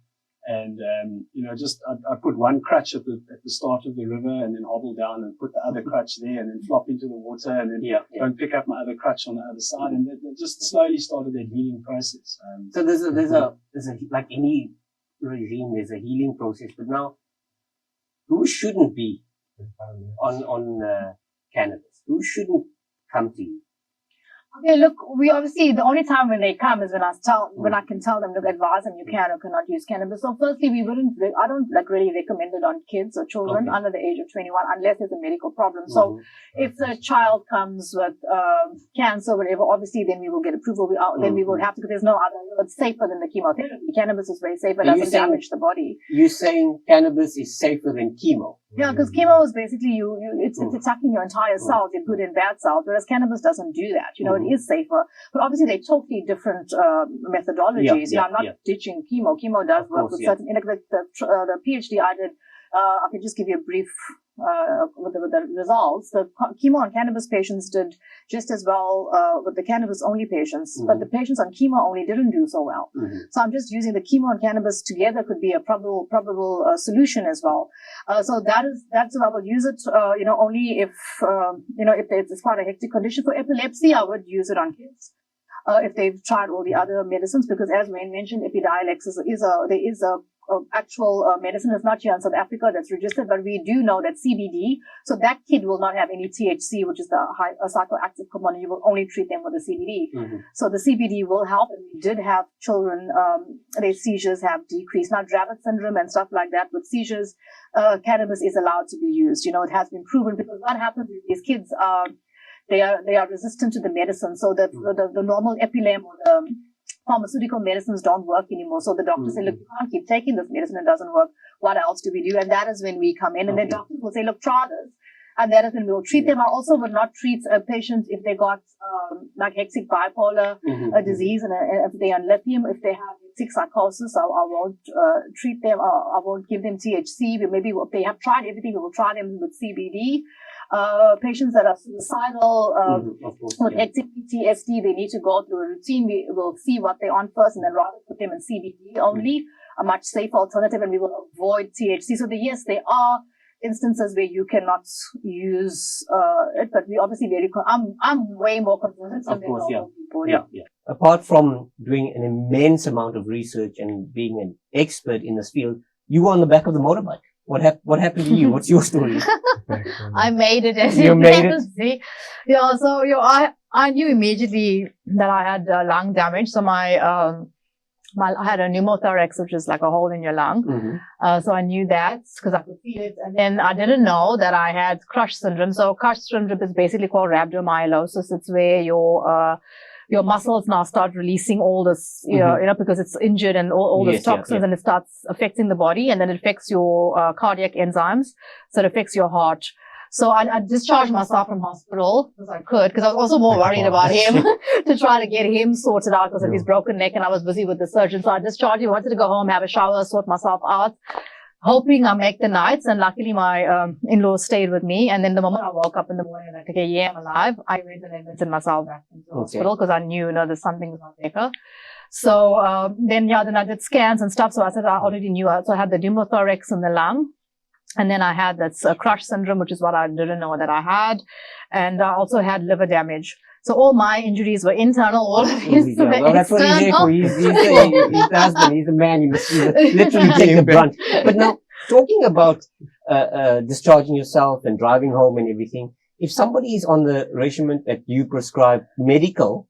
And, I put one crutch at the start of the river and then hobble down and put the other crutch there and then flop into the water and then go and pick up my other crutch on the other side. And it just slowly started that healing process. So there's a, like any regime, there's a healing process, but now who shouldn't be on cannabis? Who shouldn't come to you? Okay, look, we obviously, the only time when they come is when I can tell them, look, advise them you can or cannot use cannabis. So firstly, I don't really recommend it on kids or children under the age of 21 unless there's a medical problem. So if the child comes with cancer or whatever, obviously then we will get approval. Then we will have to, because there's no other, it's safer than the chemotherapy. Cannabis is very safe, it doesn't damage the body. You're saying cannabis is safer than chemo? Yeah, because chemo is basically it's attacking your entire cells, your good and bad cells, whereas cannabis doesn't do that. You know, it is safer, but obviously they're totally different methodologies. I'm not ditching chemo. Chemo does work with certain. Like the PhD I did, I can just give you a brief with the results. The chemo on cannabis patients did just as well with the cannabis only patients, but the patients on chemo only didn't do so well. So I'm just using the chemo and cannabis together could be a probable solution as well. So that's what I will use it. Only if if it's quite a hectic condition. For epilepsy, I would use it on kids. If they've tried all the other medicines, because as Wayne mentioned, Epidiolex there is a actual medicine. Is not here in South Africa that's registered, but we do know that CBD, so that kid will not have any THC, which is the psychoactive component. You will only treat them with the CBD. So the CBD will help, and we did have children, their seizures have decreased. Now, Dravet syndrome and stuff like that with seizures, cannabis is allowed to be used. It has been proven, because what happens is these kids they are resistant to the medicine, so that the normal Epilem or the pharmaceutical medicines don't work anymore. So the doctors say, look, you can't keep taking this medicine, it doesn't work. What else do we do? And that is when we come in, and then doctors will say, look, try this. And that is when we'll treat them. I also would not treat patients if they got like hectic bipolar disease, and if they're on lithium, if they have hectic psychosis, I won't treat them. I won't give them THC. Maybe if they have tried everything, we will try them with CBD. Patients that are suicidal with hectic PTSD, they need to go through a routine. We will see what they're on first, and then rather put them in CBD only, a much safer alternative, and we will avoid THC. So there are instances where you cannot use it, but we obviously I'm way more concerned. Of course, yeah. Apart from doing an immense amount of research and being an expert in this field, you were on the back of the motorbike. What happened to you? What's your story? I made it. As you made it. See. Yeah. So I knew immediately that I had lung damage. So I had a pneumothorax, which is like a hole in your lung. So I knew that because I could feel it. And then I didn't know that I had crush syndrome. So crush syndrome is basically called rhabdomyolysis. It's where your muscles now start releasing all this, because it's injured and all these toxins, and it starts affecting the body, and then it affects your cardiac enzymes. So it affects your heart. So I discharged myself from hospital because I could, because I was also more worried about him to try to get him sorted out because of his broken neck, and I was busy with the surgeon. So I discharged him, wanted to go home, have a shower, sort myself out, hoping I make the nights. And luckily my in-laws stayed with me. And then the moment I woke up in the morning, like, okay, yeah, I'm alive, I went and admitted myself back into the hospital because I knew, there's something not there. So then I did scans and stuff. So I said I already knew. So I had the pneumothorax in the lung. And then I had that crush syndrome, which is what I didn't know that I had. And I also had liver damage. So all my injuries were internal, all of his were external. That's what he's here for. He's the husband, he's the man, he must literally take the brunt. But now, talking about discharging yourself and driving home and everything, if somebody is on the regimen that you prescribe medical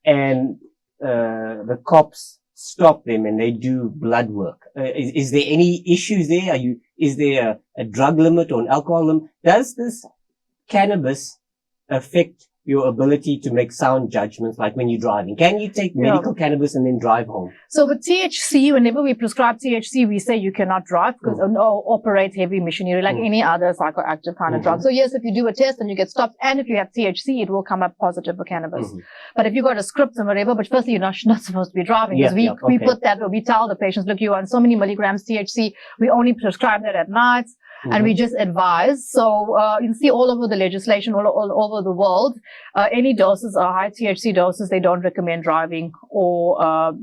and the cops stop them and they do blood work, is there any issues there? Is there a drug limit or an alcohol limit? Does this cannabis affect your ability to make sound judgments, like when you're driving? Can you take medical cannabis and then drive home? So with THC, whenever we prescribe THC, we say you cannot drive because or operate heavy machinery like any other psychoactive kind of drug. So yes, if you do a test and you get stopped, and if you have THC, it will come up positive for cannabis. But if you got a script and whatever, but firstly, you're not supposed to be driving, because we put that, we tell the patients, look, you're on so many milligrams THC, we only prescribe that at night. And we just advise. So you see all over the legislation, all over the world, any doses are high THC doses. They don't recommend driving or high,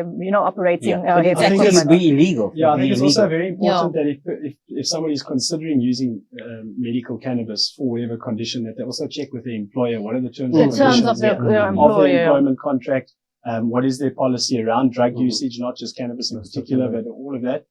operating. I think it would be illegal. Yeah, I think it's also very important that if somebody is considering using medical cannabis for whatever condition, that they also check with the employer what are the terms and conditions of the of the employment contract. What is their policy around drug usage, not just cannabis in particular, but all of that.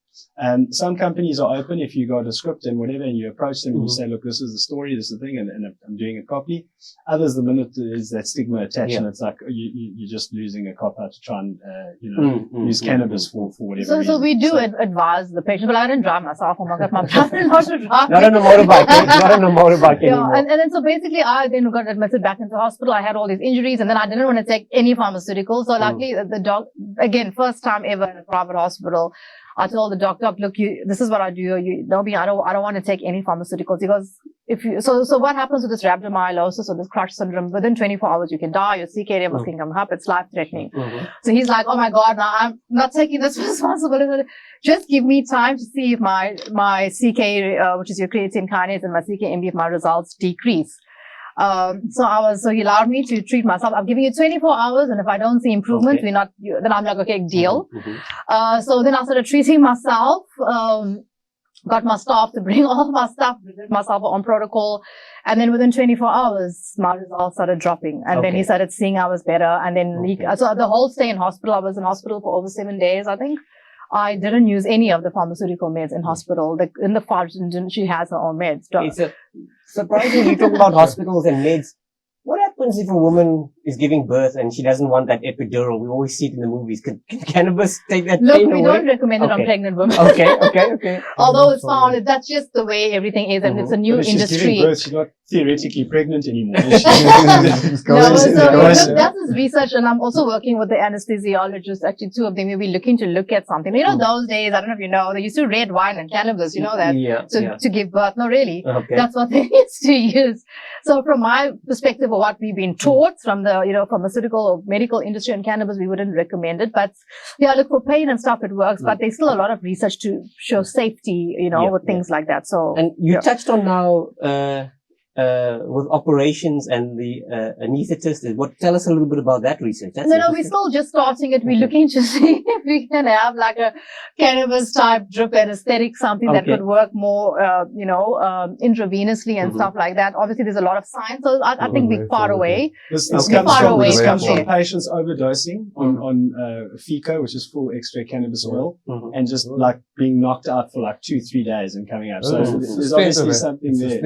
Some companies are open if you got a script and whatever, and you approach them and you say, look, this is the story, this is the thing, and I'm doing it properly. Others, the minute is that stigma attached, and it's like you're just losing a cop out to try and, use cannabis for whatever reason. So we do advise the patient, but I didn't drive myself. Oh my God, my brother not to drive. Not on a motorbike. Not on a motorbike anymore. And then so basically I then got admitted back into hospital. I had all these injuries, and then I didn't want to take any pharmaceuticals. So luckily the doc, again, first time ever in a private hospital, I told the doctor, look, this is what I do. I don't want to take any pharmaceuticals. He goes, so what happens with this rhabdomyolysis or this crush syndrome? Within 24 hours, you can die. Your CK levels can come up. It's life threatening. So he's like, oh my God, now I'm not taking this responsibility. Just give me time to see if my CK, which is your creatine kinase, and my CK-MB, if my results decrease. So he allowed me to treat myself. I'm giving you 24 hours, and if I don't see improvement, then I'm like, okay, deal. So then I started treating myself, got my staff to bring all my stuff, did myself on protocol. And then within 24 hours, my results started dropping. And then he started seeing I was better. And then so the whole stay in hospital, I was in hospital for over 7 days, I think. I didn't use any of the pharmaceutical meds in hospital. In the pharmacy, she has her own meds. It's surprising you talk about hospitals and meds. What happens if a woman is giving birth and she doesn't want that epidural? We always see it in the movies. Can cannabis take that pain away? Look, we don't recommend it on pregnant women. Okay. Although it's found, that's just the way everything is, and it's a new industry. She's giving birth, she's not theoretically pregnant anymore. That's his research, and I'm also working with the anesthesiologists. Actually, two of them will be looking to look at something. Those days, I don't know if you know, they used to red wine and cannabis, to give birth. No, really. That's what they used to use. So from my perspective of what we've been taught from the, pharmaceutical or medical industry and cannabis, we wouldn't recommend it. But look, for pain and stuff, it works, but there's still a lot of research to show safety, with things like that. So. And you touched on now, with operations and the anesthetist. Tell us a little bit about that research. No, we're still just starting it. We're looking to see if we can have like a cannabis type drip anesthetic, something that could work more, intravenously and stuff like that. Obviously, there's a lot of science, so I think we're far away. This comes from patients overdosing on FICO, which is full extract cannabis oil, and just like being knocked out for like 2-3 days and coming out. So there's obviously something there.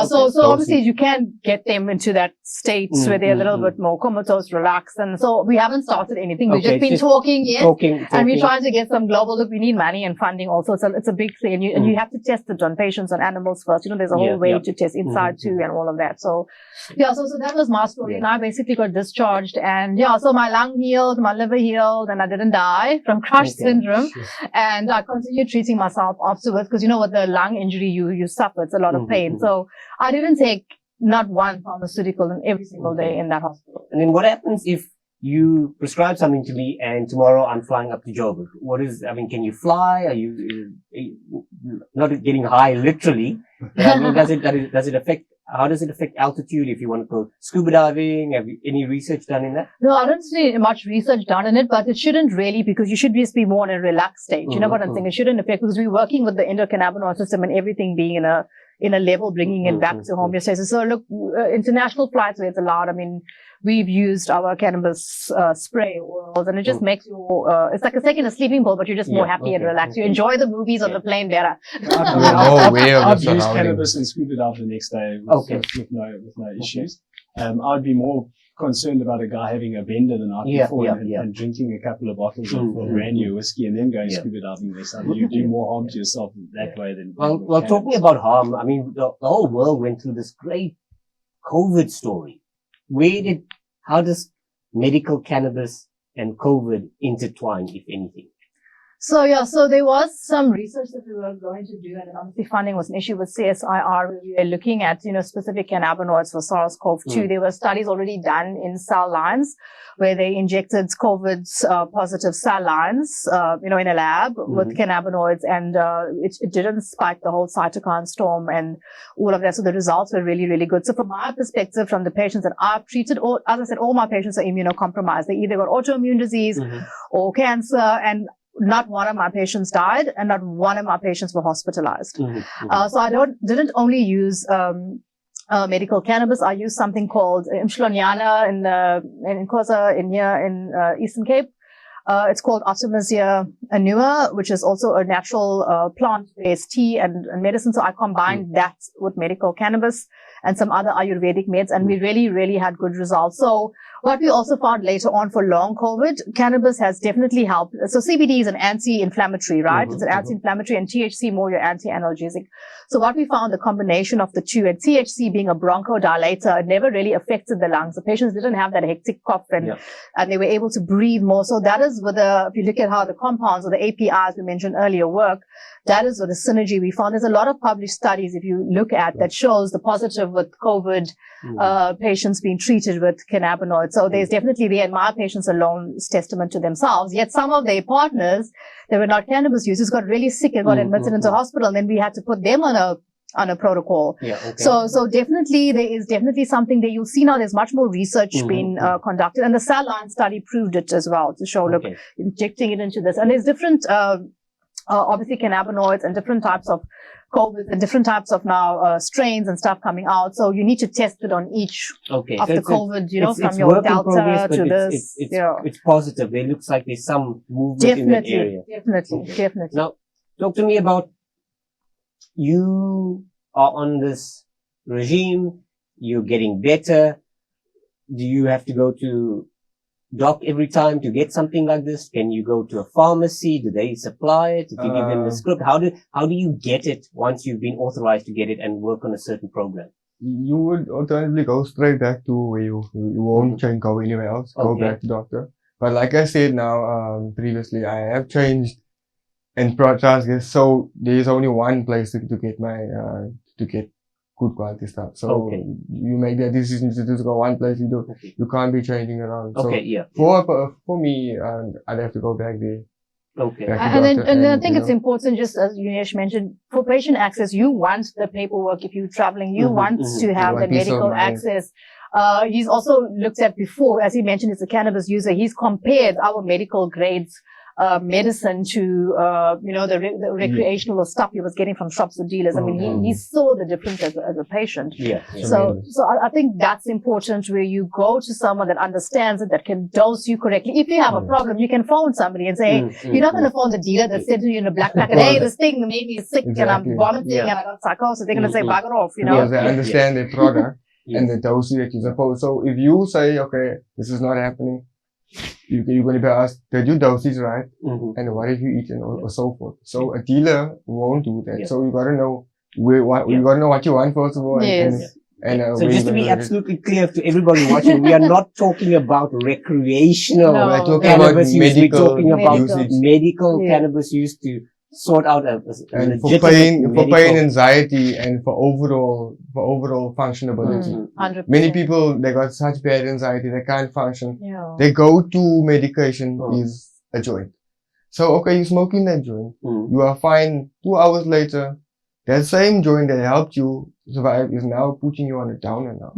So obviously you can get them into that state where they're a little bit more comatose, relaxed. And so we haven't started anything. We've just been talking, and we're trying to get some global, look, we need money and funding also. So it's a big thing. And you have to test it on patients, on animals first. There's a whole way to test inside too and all of that. So, so that was my story. And I basically got discharged, and so my lung healed, my liver healed, and I didn't die from crush syndrome. And I continued treating myself afterwards because, with the lung injury, you suffer. It's a lot of pain. So I didn't take not one pharmaceutical every single day in that hospital. And then what happens if you prescribe something to me and tomorrow I'm flying up to Joburg? Can you fly? Are you not getting high literally? Does it affect, how does it affect altitude if you want to go scuba diving? Have you any research done in that? No, I don't see much research done in it, but it shouldn't really, because you should just be more in a relaxed state. You know what I'm saying? It shouldn't affect, because we're working with the endocannabinoid system and everything being in a level, bringing it back to homeostasis. So look, international flights where it's allowed, we've used our cannabis spray oils, and it just makes you, it's like a second sleeping pill, but you're just more happy and relaxed. You enjoy the movies on the plane better. I've used cannabis and scooted out the next day with no issues. I'd be more concerned about a guy having a bender the night before and drinking a couple of bottles of brand new whiskey and then going scuba diving there. So you do more harm to yourself that way than. Well, talking about harm, I mean, the whole world went through this great COVID story. How does medical cannabis and COVID intertwine, if anything? So there was some research that we were going to do, and obviously funding was an issue with CSIR, where we were looking at, specific cannabinoids for SARS-CoV-2. There were studies already done in cell lines where they injected COVID's positive cell lines, in a lab with cannabinoids, and it didn't spike the whole cytokine storm and all of that. So the results were really, really good. So from my perspective, from the patients that I've treated, as I said, all my patients are immunocompromised. They either got autoimmune disease or cancer, and not one of my patients died, and not one of my patients were hospitalized. So I didn't only use medical cannabis. I use something called Mshlonyana in Xhosa in Eastern Cape. It's called Artemisia annua, which is also a natural plant-based tea and medicine. So I combined that with medical cannabis and some other Ayurvedic meds, and we really, really had good results. So what we also found later on for long COVID, cannabis has definitely helped. So CBD is an anti-inflammatory, right? It's an anti-inflammatory, and THC more your anti-analgesic. So what we found, the combination of the two, and THC being a bronchodilator, it never really affected the lungs. The patients didn't have that hectic cough, and they were able to breathe more. So that is if you look at how the compounds or the APIs we mentioned earlier work, that is where the synergy we found. There's a lot of published studies, if you look at, that shows the positive with COVID patients being treated with cannabinoids. So there's definitely there, and my patients alone is testament to themselves. Yet some of their partners, they were not cannabis users, got really sick and got admitted into hospital, and then we had to put them on a protocol. So definitely there is definitely something that you'll see now. There's much more research being conducted, and the cell line study proved it as well, to show, look, injecting it into this. And there's different, obviously cannabinoids and different types of COVID and different types of now strains and stuff coming out. So you need to test it on each of the COVID, from your Delta to this. It's positive. It looks like there's some movement in that area. Definitely. Now, talk to me about, you are on this regime, you're getting better. Do you have to go to doc every time to get something like this? Can you go to a pharmacy? Do they supply it? Did you give them the script? How do you get it once you've been authorized to get it and work on a certain program? You would alternatively go straight back to where you won't go anywhere else. Go back to doctor. But like I said now, previously, I have changed and so there's only one place to get to get good quality stuff. So you make that decision to just go one place. You can't be changing around. So for me, I'd have to go back there. And then I think it's important, just as Yunesh mentioned, for patient access, you want the paperwork if you're traveling. You want to have the medical access. He's also looked at before, as he mentioned, he's a cannabis user. He's compared our medical grades medicine to, the recreational stuff he was getting from shops or dealers. I mean, he saw the difference as a patient. So I think that's important, where you go to someone that understands it, that can dose you correctly. If you have a problem, you can phone somebody and say, hey, you're not going to phone the dealer that said to you in a black packet, hey, this thing made me sick and I'm vomiting and I got psychosis. They're going to say, bugger off, Because they understand the product and the dosage that you're supposed. So if you say, okay, this is not happening, you're going to be asked, did you dosage right? And what have you eaten, or so forth. So a dealer won't do that. So you got to know you got to know what you want first of all. So just to be absolutely clear to everybody watching, we are not talking about recreational cannabis use. We're talking about medical cannabis use to sort out a for pain, anxiety, and for overall functionability. 100%. Many people, they got such bad anxiety, they can't function. Their go-to medication is a joint. So, okay, you're smoking that joint. You are fine. 2 hours later, that same joint that helped you survive is now putting you on a downer now.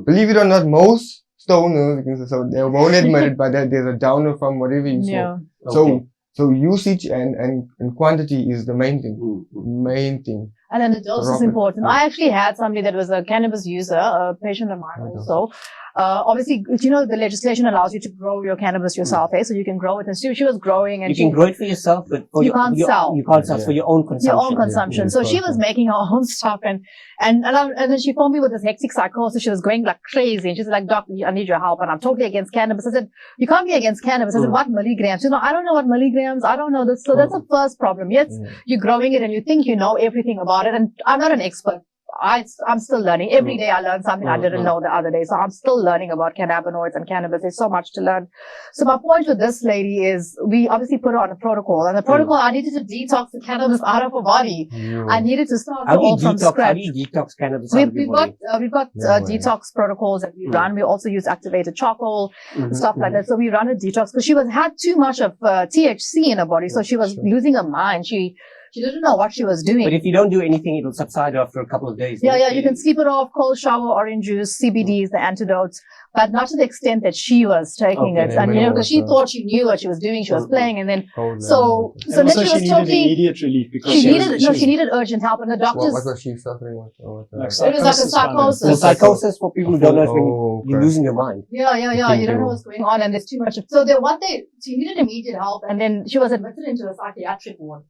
Believe it or not, most stoners, so they won't admit it, but that there's a downer from whatever you smoke. So usage and quantity is the main thing. And then the dose is important. I actually had somebody that was a cannabis user, a patient of mine also. obviously, the legislation allows you to grow your cannabis yourself, so you can grow it. And she was growing, and you can grow it for yourself, but for you can't sell. You can't sell for your own consumption. Your own consumption. So she was making her own stuff, and then she phoned me with this hectic psychosis. She was going like crazy, and she's like, "Doc, I need your help, and I'm totally against cannabis." I said, "You can't be against cannabis." I said, "What milligrams?" I don't know what milligrams. I don't know this. So that's the first problem. Yes, you're growing it, and you think you know everything about it, and I'm not an expert. I'm still learning. Every day I learn something I didn't know the other day. So I'm still learning about cannabinoids and cannabis. There's so much to learn. So my point with this lady is we obviously put her on a protocol. And the protocol, I needed to detox the cannabis out of her body. I needed to start all from scratch. How do you detox cannabis out of your body? We've got detox protocols that we run. We also use activated charcoal, stuff like that. So we run a detox because she had too much of THC in her body. So she was losing her mind. She didn't know what she was doing. But if you don't do anything, it'll subside after a couple of days. Yeah, you can sleep it off, cold shower, orange juice, CBDs, the antidotes, but not to the extent that she was taking it. And, because she thought she knew what she was doing, she was playing, and then, so then she was totally, immediate relief because she needed urgent help, and the doctors. What was she suffering with? It was like a psychosis. The psychosis, for people who don't know, is when you're losing your mind. Yeah, you don't know what's going on, and there's too much. So she needed immediate help, and then she was admitted into a psychiatric ward.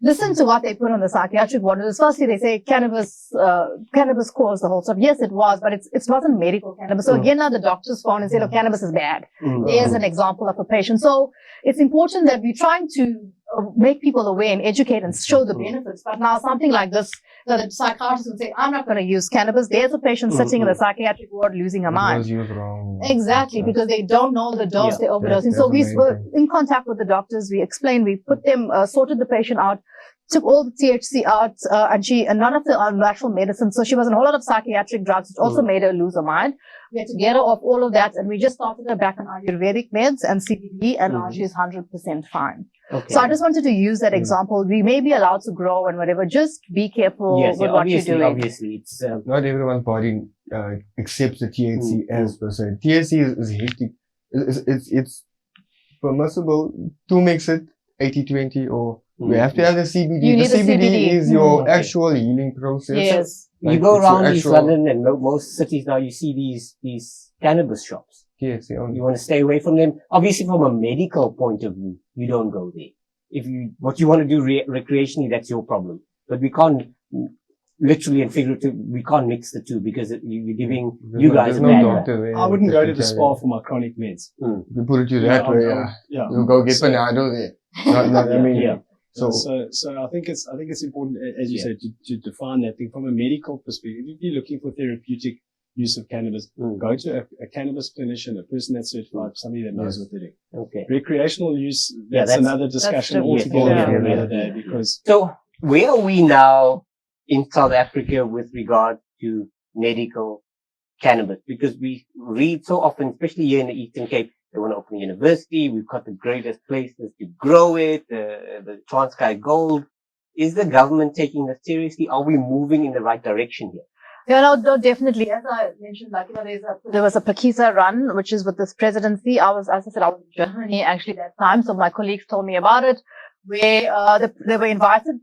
Listen to what they put on the psychiatric ward. Firstly, they say cannabis caused the whole stuff. Yes, it was, but it wasn't medical cannabis. So again, now the doctors phone and say, look, cannabis is bad. There's an example of a patient. So it's important that we're trying to make people aware and educate and show the benefits. But now something like this, the psychiatrist would say, I'm not going to use cannabis. There's a patient sitting in the psychiatric ward losing her mind. Exactly, because they don't know the dose they're overdosing. So we were in contact with the doctors. We explained, we put them, sorted the patient out, took all the THC out, and none of the natural medicine. So she was on a whole lot of psychiatric drugs, which also made her lose her mind. We had to get her off all of that, and we just started her back on Ayurvedic meds and CBD, and now she's 100% fine. Okay. So I just wanted to use that example. We may be allowed to grow and whatever. Just be careful with what you're doing. Obviously, it's not everyone's body accepts the THC as per se. THC is hectic. It's permissible to mix it 80-20, or we have to have the CBD. You need the CBD is your actual healing process. Yes. You go around East London and most cities now, you see these cannabis shops. THC only. You want to stay away from them. Obviously, from a medical point of view, you don't go there. What you want to do recreationally, that's your problem. But we can't, literally and figuratively, we can't mix the two because you're giving you guys a bad doctor. I wouldn't go to the spa for my chronic meds. You put it to that way, you go get Panado there. So I think it's important, as you said, to define that thing from a medical perspective. If you're looking for therapeutic use of cannabis, go to a cannabis clinician, a person that's certified, somebody that knows what they're doing. Okay. Recreational use, that's another discussion altogether another day, because. So where are we now in South Africa with regard to medical cannabis? Because we read so often, especially here in the Eastern Cape, they want to open a university. We've got the greatest places to grow it, the Transkei Gold. Is the government taking this seriously? Are we moving in the right direction here? Yeah, no, definitely. As I mentioned, there was a Pakisa run, which is with this presidency. As I said, I was in Germany actually that time. So my colleagues told me about it, where they were invited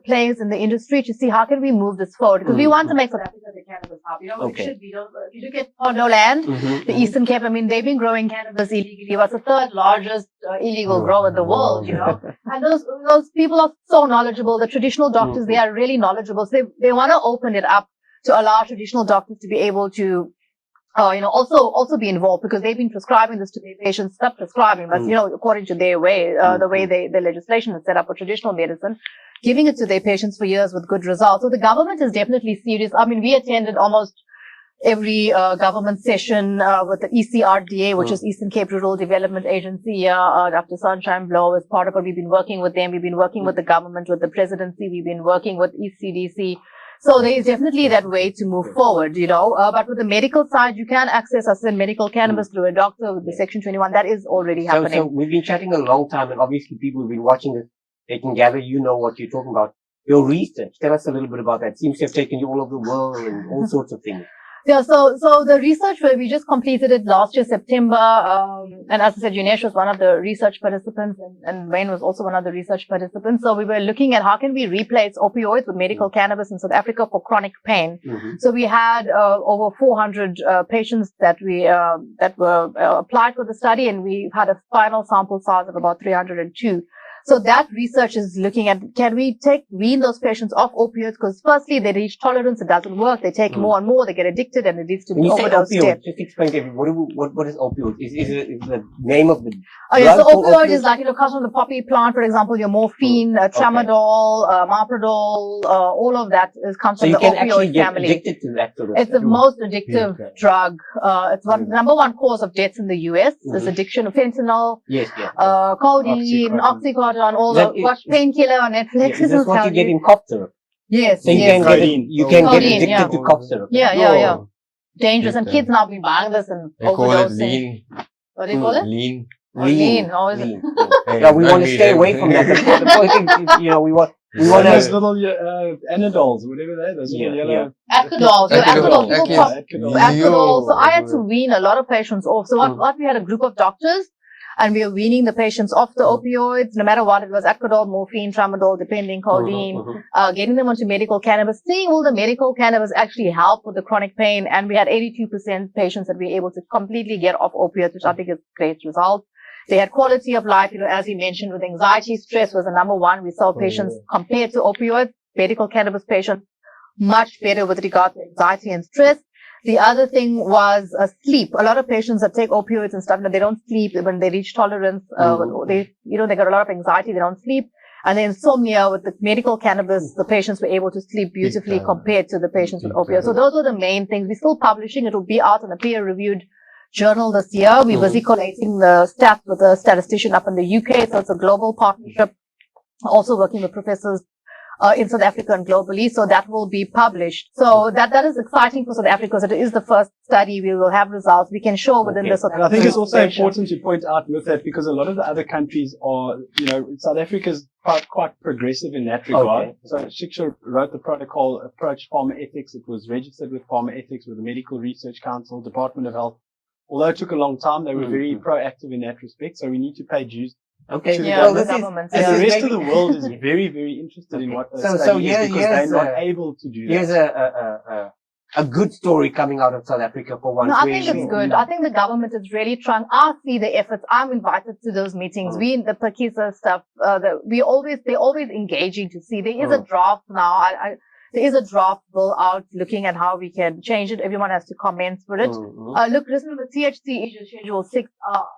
players in the industry to see how can we move this forward, because we want to make South Africa the cannabis hub. It should be. If you look at Pondo Land, the Eastern Cape, they've been growing cannabis illegally. It was the third largest illegal grower in the world, And those people are so knowledgeable. The traditional doctors, they are really knowledgeable. So they want to open it up to allow traditional doctors to be able to also be involved, because they've been prescribing this to their patients, not prescribing, but, according to their way, the way the legislation is set up for traditional medicine, giving it to their patients for years with good results. So the government is definitely serious. We attended almost every government session with the ECRDA, which is Eastern Cape Rural Development Agency. Dr. Sunshine Blow is part of it. We've been working with them. We've been working with the government, with the presidency. We've been working with ECDC. So there is definitely that way to move forward, but with the medical side, you can access us in medical cannabis through a doctor with the Section 21. That is already happening. So we've been chatting a long time, and obviously people who've been watching this, they can gather, what you're talking about. Your research, tell us a little bit about that. It seems to have taken you all over the world and all sorts of things. Yeah, so the research where we just completed it last year, September, and as I said, Yunesh was one of the research participants and Wayne was also one of the research participants. So we were looking at how can we replace opioids with medical cannabis in South Africa for chronic pain. So we had over 400 patients that were applied for the study, and we had a final sample size of about 302. So that research is looking at, can we wean those patients off opioids? Because firstly, they reach tolerance, it doesn't work. They take more and more, they get addicted, and it leads to overdose death. Just explain to me, what is opioid? Is the name of the yeah, so opioid is like, comes from the poppy plant, for example, your morphine, tramadol, maprodol, all of that comes from the opioid family. So you can actually get addicted to that sort of It's the most addictive drug. It's the number one cause of deaths in the US, is addiction of fentanyl, codeine, Oxycontin, all watch Painkiller on Netflix. Is this what you get in cough syrup? Yes. So you can get addicted to cough syrup. Yeah. Dangerous. And kids now be buying this and overdosing. Lean. What do you call it? Lean. Lean. Oh, is it? Yeah, we want to stay away from that. We want those little anadols, whatever they are, those little yellow. Adcodols. Adcodols. So I had to wean a lot of patients off. So what we had a group of doctors, and we were weaning the patients off the opioids, no matter what it was, Adcodol, morphine, tramadol, depending, codeine, getting them onto medical cannabis, seeing will the medical cannabis actually help with the chronic pain. And we had 82% patients that we were able to completely get off opioids, which I think is a great result. They had quality of life, as you mentioned, with anxiety, stress was the number one. We saw patients compared to opioids, medical cannabis patients, much better with regard to anxiety and stress. The other thing was sleep. A lot of patients that take opioids and stuff, they don't sleep when they reach tolerance. They got a lot of anxiety. They don't sleep. And the insomnia with the medical cannabis, the patients were able to sleep beautifully compared to the patients with opioids. So those were the main things. We're still publishing. It will be out in a peer-reviewed journal this year. We're busy collating the stats with a statistician up in the UK. So it's a global partnership. Also working with professors in South Africa and globally, so that will be published. So that is exciting for South Africa because it is the first study. We will have results we can show within the South Africa. And I think it's also important to point out with that because a lot of the other countries are, South Africa is quite progressive in that regard. So Shiksha wrote the protocol, approached pharma ethics. It was registered with pharma ethics with the Medical Research Council, Department of Health. Although it took a long time, they were very proactive in that respect. So we need to pay dues. Okay. Well, the rest of the world is very, very interested in what those studies is because they're not able to do that. Here's a good story coming out of South Africa for once. No, I think it's good. I think the government is really trying. I see the efforts. I'm invited to those meetings. We in the Pakisa stuff. They're always engaging to see. There is a draft now. There is a draft bill out looking at how we can change it. Everyone has to comment for it. Look, listen, the THC issue, Schedule 6,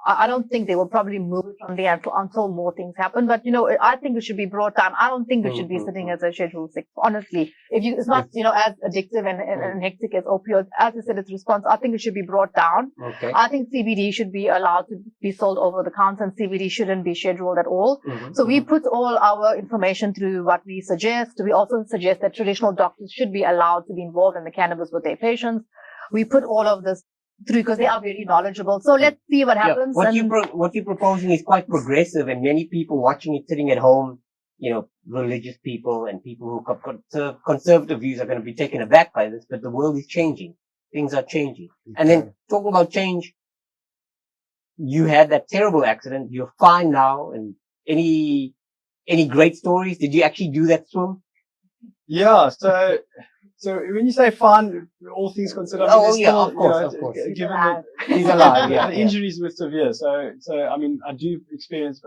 I don't think they will probably move it from there until more things happen. But, I think it should be brought down. I don't think it should be sitting as a Schedule 6, honestly. It's not, as addictive and hectic as opioids. As I said, its response, I think it should be brought down. Okay. I think CBD should be allowed to be sold over the counter and CBD shouldn't be scheduled at all. So we put all our information through what we suggest. We also suggest that traditional doctors should be allowed to be involved in the cannabis with their patients. We put all of this through because they are very knowledgeable. So let's see what happens. What you're proposing is quite progressive, and many people watching it sitting at home, religious people and people who have conservative views are going to be taken aback by this, but the world is changing. Things are changing. And then talking about change, you had that terrible accident. You're fine now. And any great stories? Did you actually do that swim? Yeah, so when you say fine, all things considered, of course. Given that he's alive, the injuries were severe, so I mean, I do experience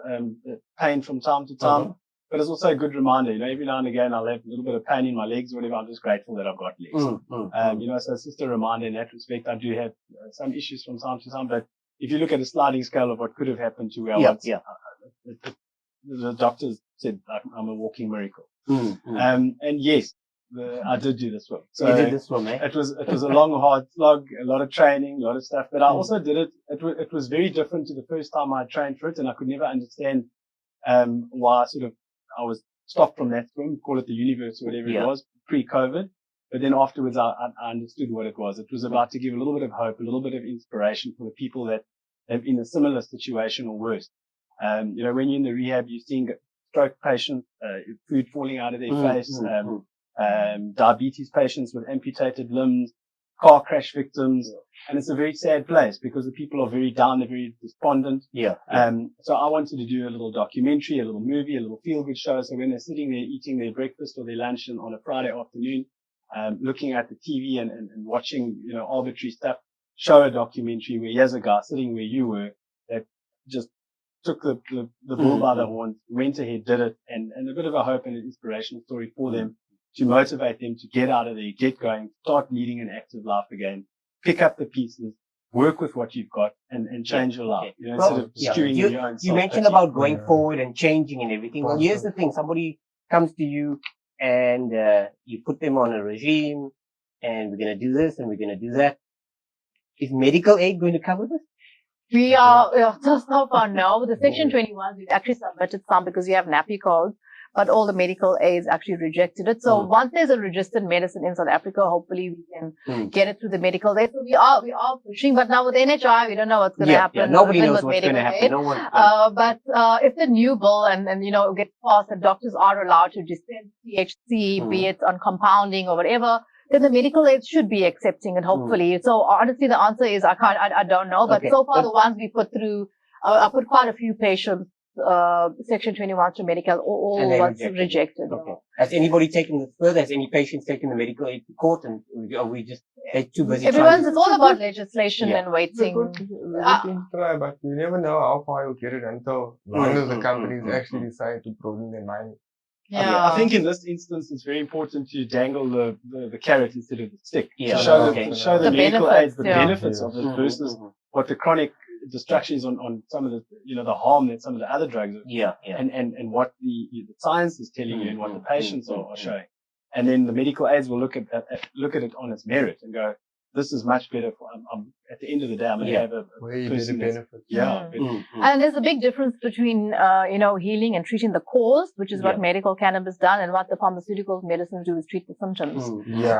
pain from time to time, but it's also a good reminder. Every now and again, I'll have a little bit of pain in my legs or whatever. I'm just grateful that I've got legs. So it's just a reminder in that respect. I do have some issues from time to time, but if you look at a sliding scale of what could have happened to where I was, the doctors said I'm a walking miracle. And yes, I did do this swim. So you did this swim, eh? It was a long, hard slog, a lot of training, a lot of stuff. But I also did it. It was very different to the first time I trained for it, and I could never understand why I was stopped from that swim. Call it the universe or whatever it was pre-COVID. But then afterwards, I understood what it was. It was about to give a little bit of hope, a little bit of inspiration for the people that have been in a similar situation or worse. When you're in the rehab, you're seeing stroke patients, food falling out of their face, diabetes patients with amputated limbs, car crash victims. And it's a very sad place because the people are very down, they're very despondent. Yeah. So I wanted to do a little documentary, a little movie, a little feel-good show. So when they're sitting there eating their breakfast or their lunch on a Friday afternoon, looking at the TV and watching, arbitrary stuff, show a documentary where here's a guy sitting where you were that just took the bull by the horns, went ahead, did it, and a bit of a hope and an inspirational story for them to motivate them to get out of there, get going, start leading an active life again, pick up the pieces, work with what you've got, and change your life. Instead of stewing in your own You mentioned self-pity. about going forward and changing and everything. Well, here's the thing. Somebody comes to you and you put them on a regime and we're going to do this and we're going to do that. Is medical aid going to cover this? We are, so far, no. The Section 21, we've actually submitted some because we have NAPI codes, but all the medical aids actually rejected it. So once there's a registered medicine in South Africa, hopefully we can get it through the medical aid. So we are pushing, but now with NHI, we don't know what's going to happen. Yeah, nobody knows with what's going to happen. aid. No one. But if the new bill and gets passed and doctors are allowed to dispense THC, be it on compounding or whatever, then the medical aids should be accepting it, hopefully. So honestly, the answer is I don't know. But so far, the ones we put through, I put quite a few patients, Section 21 to medical, all was rejected. Okay. Has anybody taken this further? Has any patients taken the medical aid to court? And are we just too busy? It's all about legislation and waiting. We can try, but you never know how far you'll get it until one of the companies actually decide to broaden their mind. Yeah. I think in this instance, it's very important to dangle the carrot instead of the stick. Yeah. To show The the medical benefits, aids, the benefits of it versus what the chronic destruction is on some of the, the harm that some of the other drugs are. Yeah. And what the science is telling you and what the patients are showing. And then the medical aids will look at it on its merit and go, this is much better for, at the end of the day, I'm going to have a person that's, And there's a big difference between, healing and treating the cause, which is what medical cannabis done, and what the pharmaceutical medicines do is treat the symptoms.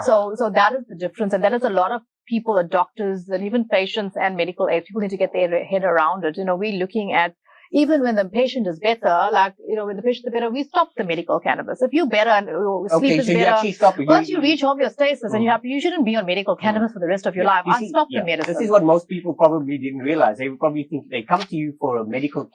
So that is the difference. And that is a lot of people, doctors, and even patients and medical aid, people need to get their head around it. We're looking at, even when the patient is better, when the patient is better, we stop the medical cannabis. If you're better and sleep is better, you actually stop it. Once you reach homeostasis and you shouldn't be on medical cannabis for the rest of your life. I stop the medicine. This is what most people probably didn't realize. They would probably think they come to you for a medical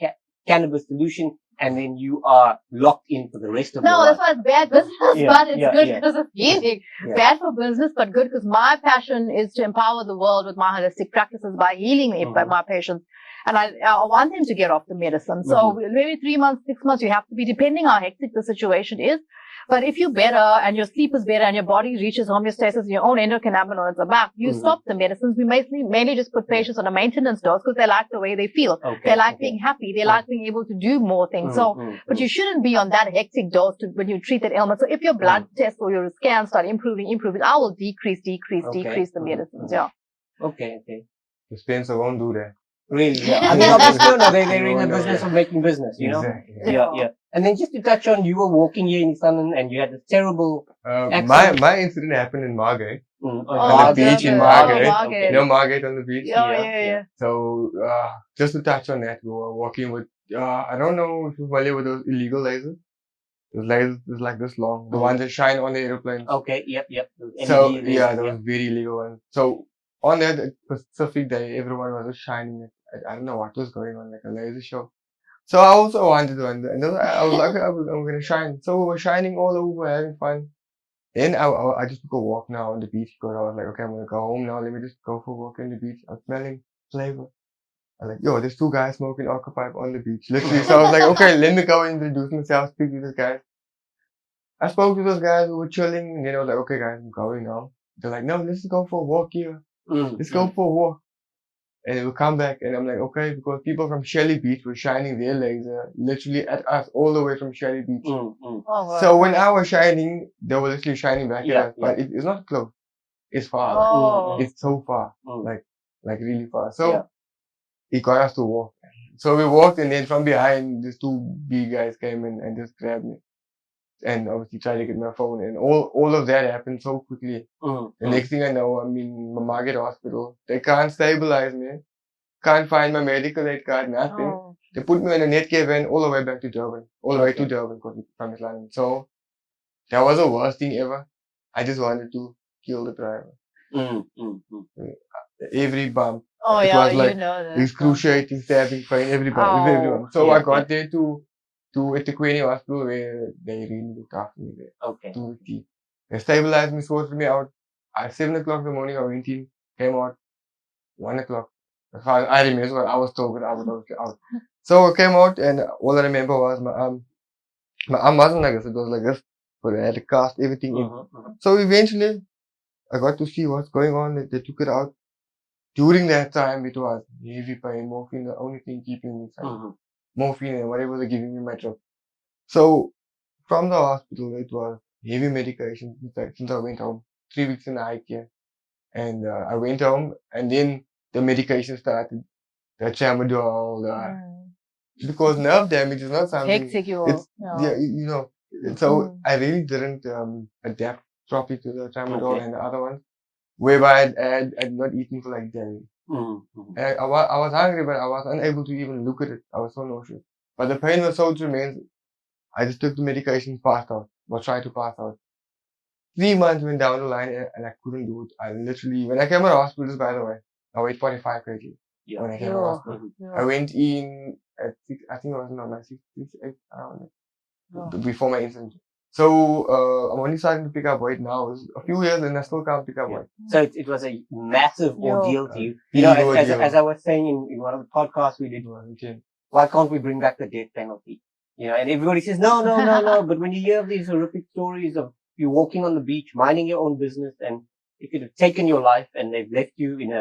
cannabis solution and then you are locked in for the rest of your life. No, that's why it's bad business, but it's good because it's healing. Bad for business, but good because my passion is to empower the world with my holistic practices by healing my patients. And I want them to get off the medicine. So maybe 3 months, 6 months, you have to be, depending how hectic the situation is. But if you're better and your sleep is better and your body reaches homeostasis and your own endocannabinoids are back, you stop the medicines. We mainly just put patients on a maintenance dose because they like the way they feel. They like being happy. They like being able to do more things. But you shouldn't be on that hectic dose when you treat that ailment. So if your blood test or your scans start improving, I will decrease the medicines. Yeah. Okay. The Spencer won't do that. Really? Yeah. I mean, obviously, they're in the business of making business, Exactly. Yeah. And then just to touch on, you were walking here in London and you had this terrible accident. My incident happened in Margate. On the beach in Margate. Margate. You know Margate on the beach? Yeah. So, just to touch on that, we were walking with, I don't know if you're familiar with those illegal lasers. Those lasers is like this long. The ones that shine on the airplanes. Okay, yep. So, those very illegal ones. So, on that specific day, everyone was just shining it. I don't know what was going on, like a laser show. So I also wanted one. And I was like, I'm going to shine. So we were shining all over, having fun. Then I just took a walk now on the beach because I was like, okay, I'm going to go home now. Let me just go for a walk on the beach. I'm smelling flavor. I was like, yo, there's 2 guys smoking alka pipe on the beach. Literally. So I was like, okay, let me go introduce myself, speak to these guys. I spoke to those guys who were chilling. And then I was like, okay, guys, I'm going now. They're like, no, let's go for a walk here. Let's go for a walk. And we'll come back and I'm like, okay, because people from Shelly Beach were shining their laser literally at us all the way from Shelly Beach. So when I was shining, they were literally shining back at us. But it's not close. It's far. It's so far. Like really far. So he got us to walk. So we walked and then from behind, these 2 big guys came in and just grabbed me. And obviously tried to get my phone and all of that happened so quickly. The next thing I know, I'm in Margate Hospital. They can't stabilize me. Can't find my medical aid card, nothing. They put me in a Netcare van all the way back to Durban. All the way to Durban because we're from London. So that was the worst thing ever. I just wanted to kill the driver. Every bump. Oh, It yeah, was like you know that. excruciating, stabbing pain, everyone. So Yeah, I got there to Etequini Hospital where they really looked after me there. Okay. 2 weeks. They stabilized me, sorted me out. At 7 o'clock in the morning, I went in, came out, 1 o'clock. I remember what I was told, but I was out. So I came out and all I remember was my arm wasn't like this, it was like this. But I had to cast everything in. So eventually, I got to see what's going on. They took it out. During that time, it was heavy pain, morphine, the only thing keeping me sane. Morphine and whatever they're giving me in my drug. So, from the hospital, it was heavy medication since I went home. 3 weeks in the high care. And I went home, and then the medication started. The tramadol, because nerve damage is not something. Hectic, you know. So I really didn't adapt properly to the tramadol and the other ones, whereby I had not eaten for like days. And I was hungry, but I was unable to even look at it. I was so nauseous. But the pain was so tremendous. I just took the medication, passed out, or tried to pass out. 3 months went down the line and I couldn't do it. I literally, when I came out of hospital, by the way, I weighed 45 kg. When I came out of hospital, I went in at I think I was not my 6, 8, around before my incident. So I'm only starting to pick up weight now. It's a few years and I still can't pick up weight. So it was a massive ordeal to you. You know, as I was saying in one of the podcasts we did, why can't we bring back the death penalty? You know, and everybody says, no. But when you hear these horrific stories of you walking on the beach, minding your own business, and it could have taken your life and they've left you in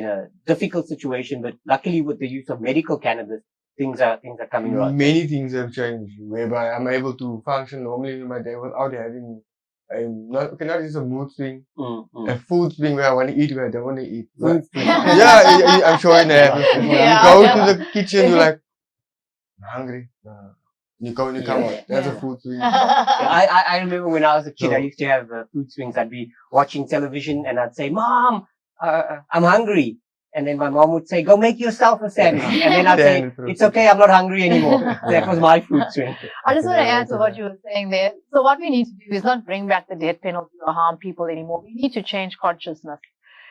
a difficult situation, but luckily with the use of medical cannabis, things are coming right. Many things have changed, whereby I'm able to function normally in my day without having not just a mood swing, a food swing where I want to eat, where I don't want to eat. I'm sure you know. You go to the kitchen, you're like, I'm hungry. You go and you come out. That's a food swing. I remember when I was a kid, I used to have food swings. I'd be watching television and I'd say, Mom, I'm hungry. And then my mom would say, go make yourself a sandwich. And then I'd say, it's okay, I'm not hungry anymore. That was my food swing. I just want to add to what you were saying there. So what we need to do is not bring back the death penalty or harm people anymore. We need to change consciousness.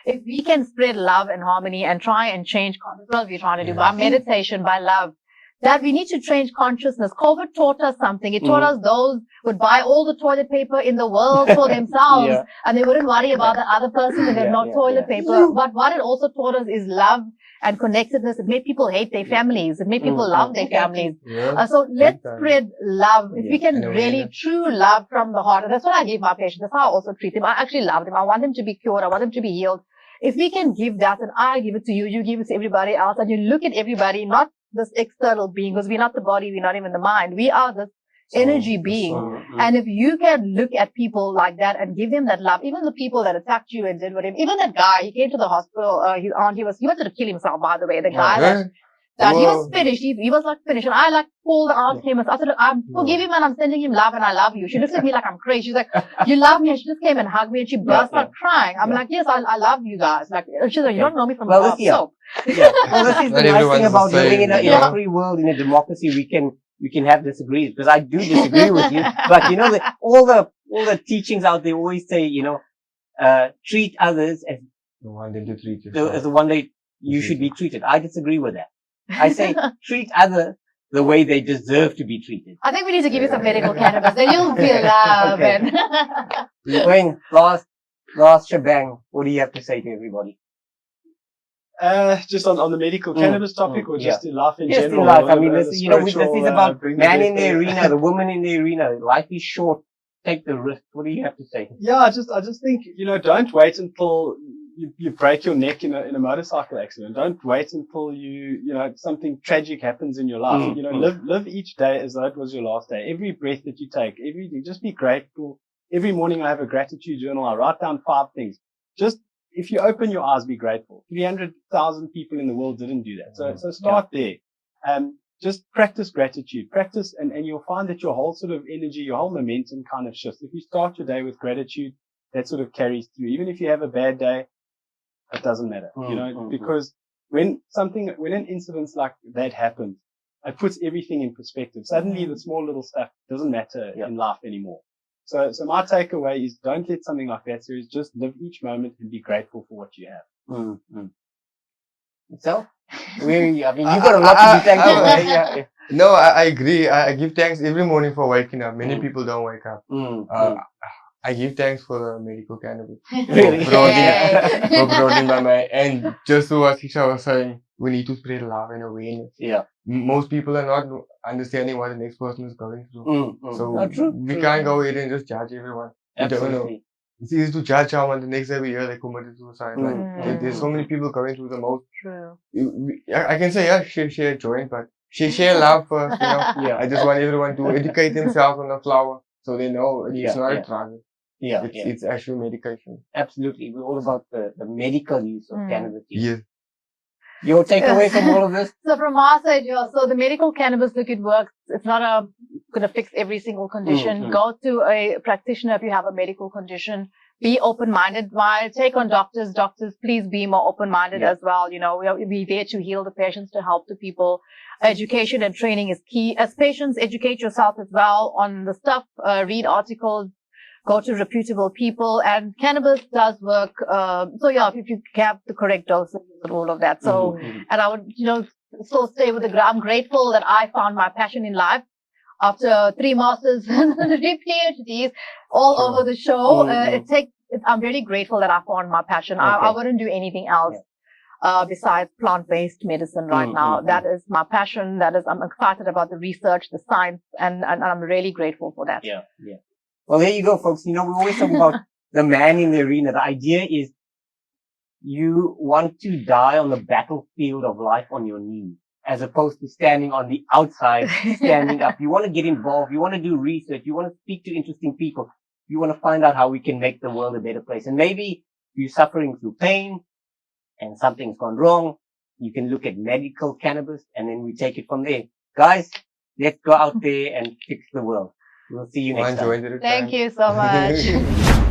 If we can spread love and harmony and try and change consciousness, what we're trying to do by meditation, by love, that we need to change consciousness. COVID taught us something. It taught us those would buy all the toilet paper in the world for themselves and they wouldn't worry about the other person if they had no toilet paper. But what it also taught us is love and connectedness. It made people hate their families. It made people love their families. So let's spread love. If we can really true love from the heart. And that's what I give my patients. That's how I also treat them. I actually love them. I want them to be cured. I want them to be healed. If we can give that and I give it to you, you give it to everybody else and you look at everybody, not this external being, because we're not the body, we're not even the mind. We are this energy being. And if you can look at people like that and give them that love, even the people that attacked you and did whatever, even that guy, he came to the hospital, his aunt, he wanted to kill himself, by the way, the guy that he was finished. He was like finished. And I like pulled the aunt him and I said, I forgive him and I'm sending him love and I love you. She looks at me like I'm crazy. She's like, you love me? And she just came and hugged me and she burst out crying. I'm like, yes, I love you guys. Like, she's like, you don't know me from soap. Well, this is the nice thing about living in a free world, in a democracy. We can have disagreements because I do disagree with you. But you know, all the teachings out there always say, you know, treat others as the one they do treat you. As the one that you should be treated. I disagree with that. I say treat others the way they deserve to be treated. I think we need to give you some medical cannabis, then you'll feel love. Wayne, last shebang. What do you have to say to everybody? Just on the medical cannabis topic, or just in life in just general? Just in life. I mean, this is about man in the arena, the woman in the arena. Life is short. Take the risk. What do you have to say? Yeah, I just think, you know, don't wait until you break your neck in a motorcycle accident. Don't wait until you know, something tragic happens in your life. You know, live each day as though it was your last day. Every breath that you take, everything, just be grateful. Every morning I have a gratitude journal. I write down 5 things. Just, if you open your eyes, be grateful. 300,000 people in the world didn't do that. So start there. Just practice gratitude. Practice, and you'll find that your whole sort of energy, your whole momentum kind of shifts. If you start your day with gratitude, that sort of carries through. Even if you have a bad day, it doesn't matter, you know, because when an incident like that happens, it puts everything in perspective. Suddenly the small little stuff doesn't matter in life anymore. So my takeaway is don't let something like that series. Just live each moment and be grateful for what you have. Mm-hmm. So, I mean, you've got a lot to be thankful for. Yeah. No, I agree. I give thanks every morning for waking up. Many people don't wake up. I give thanks for the medical cannabis. Really? For broadening my mind. And just so what Shiksha was saying, we need to spread love and awareness. Yeah. Most people are not understanding what the next person is going through. So we can't go ahead and just judge everyone. Absolutely. It's easy to judge someone the next every year they committed suicide. There's so many people going through the most. True. I can say, yeah, share joy, but share love first, you know. Yeah. I just want everyone to educate themselves on the flower so they know it's not a drug. It's actual medication. Absolutely. We're all about the medical use of cannabis. Yes. Your takeaway from all of this? So from our side, so the medical cannabis, look, it works. It's not going to fix every single condition. Go to a practitioner if you have a medical condition. Be open-minded. While take on doctors, please be more open-minded as well. You know, we're there to heal the patients, to help the people. Education and training is key. As patients, educate yourself as well on the stuff. Read articles. Go to reputable people, and cannabis does work. If you have the correct doses and all of that. So, and I would, still stay with I'm grateful that I found my passion in life after 3 masters and 3 PhDs all over the show. I'm very grateful that I found my passion. I wouldn't do anything else. Besides plant-based medicine right now. That is my passion. I'm excited about the research, the science, and I'm really grateful for that. Yeah. Well, there you go, folks. We always talk about the man in the arena. The idea is you want to die on the battlefield of life on your knees, as opposed to standing on the outside, standing up. You want to get involved. You want to do research. You want to speak to interesting people. You want to find out how we can make the world a better place. And maybe you're suffering through pain and something's gone wrong. You can look at medical cannabis, and then we take it from there. Guys, let's go out there and fix the world. We'll see you next time. Thank you so much.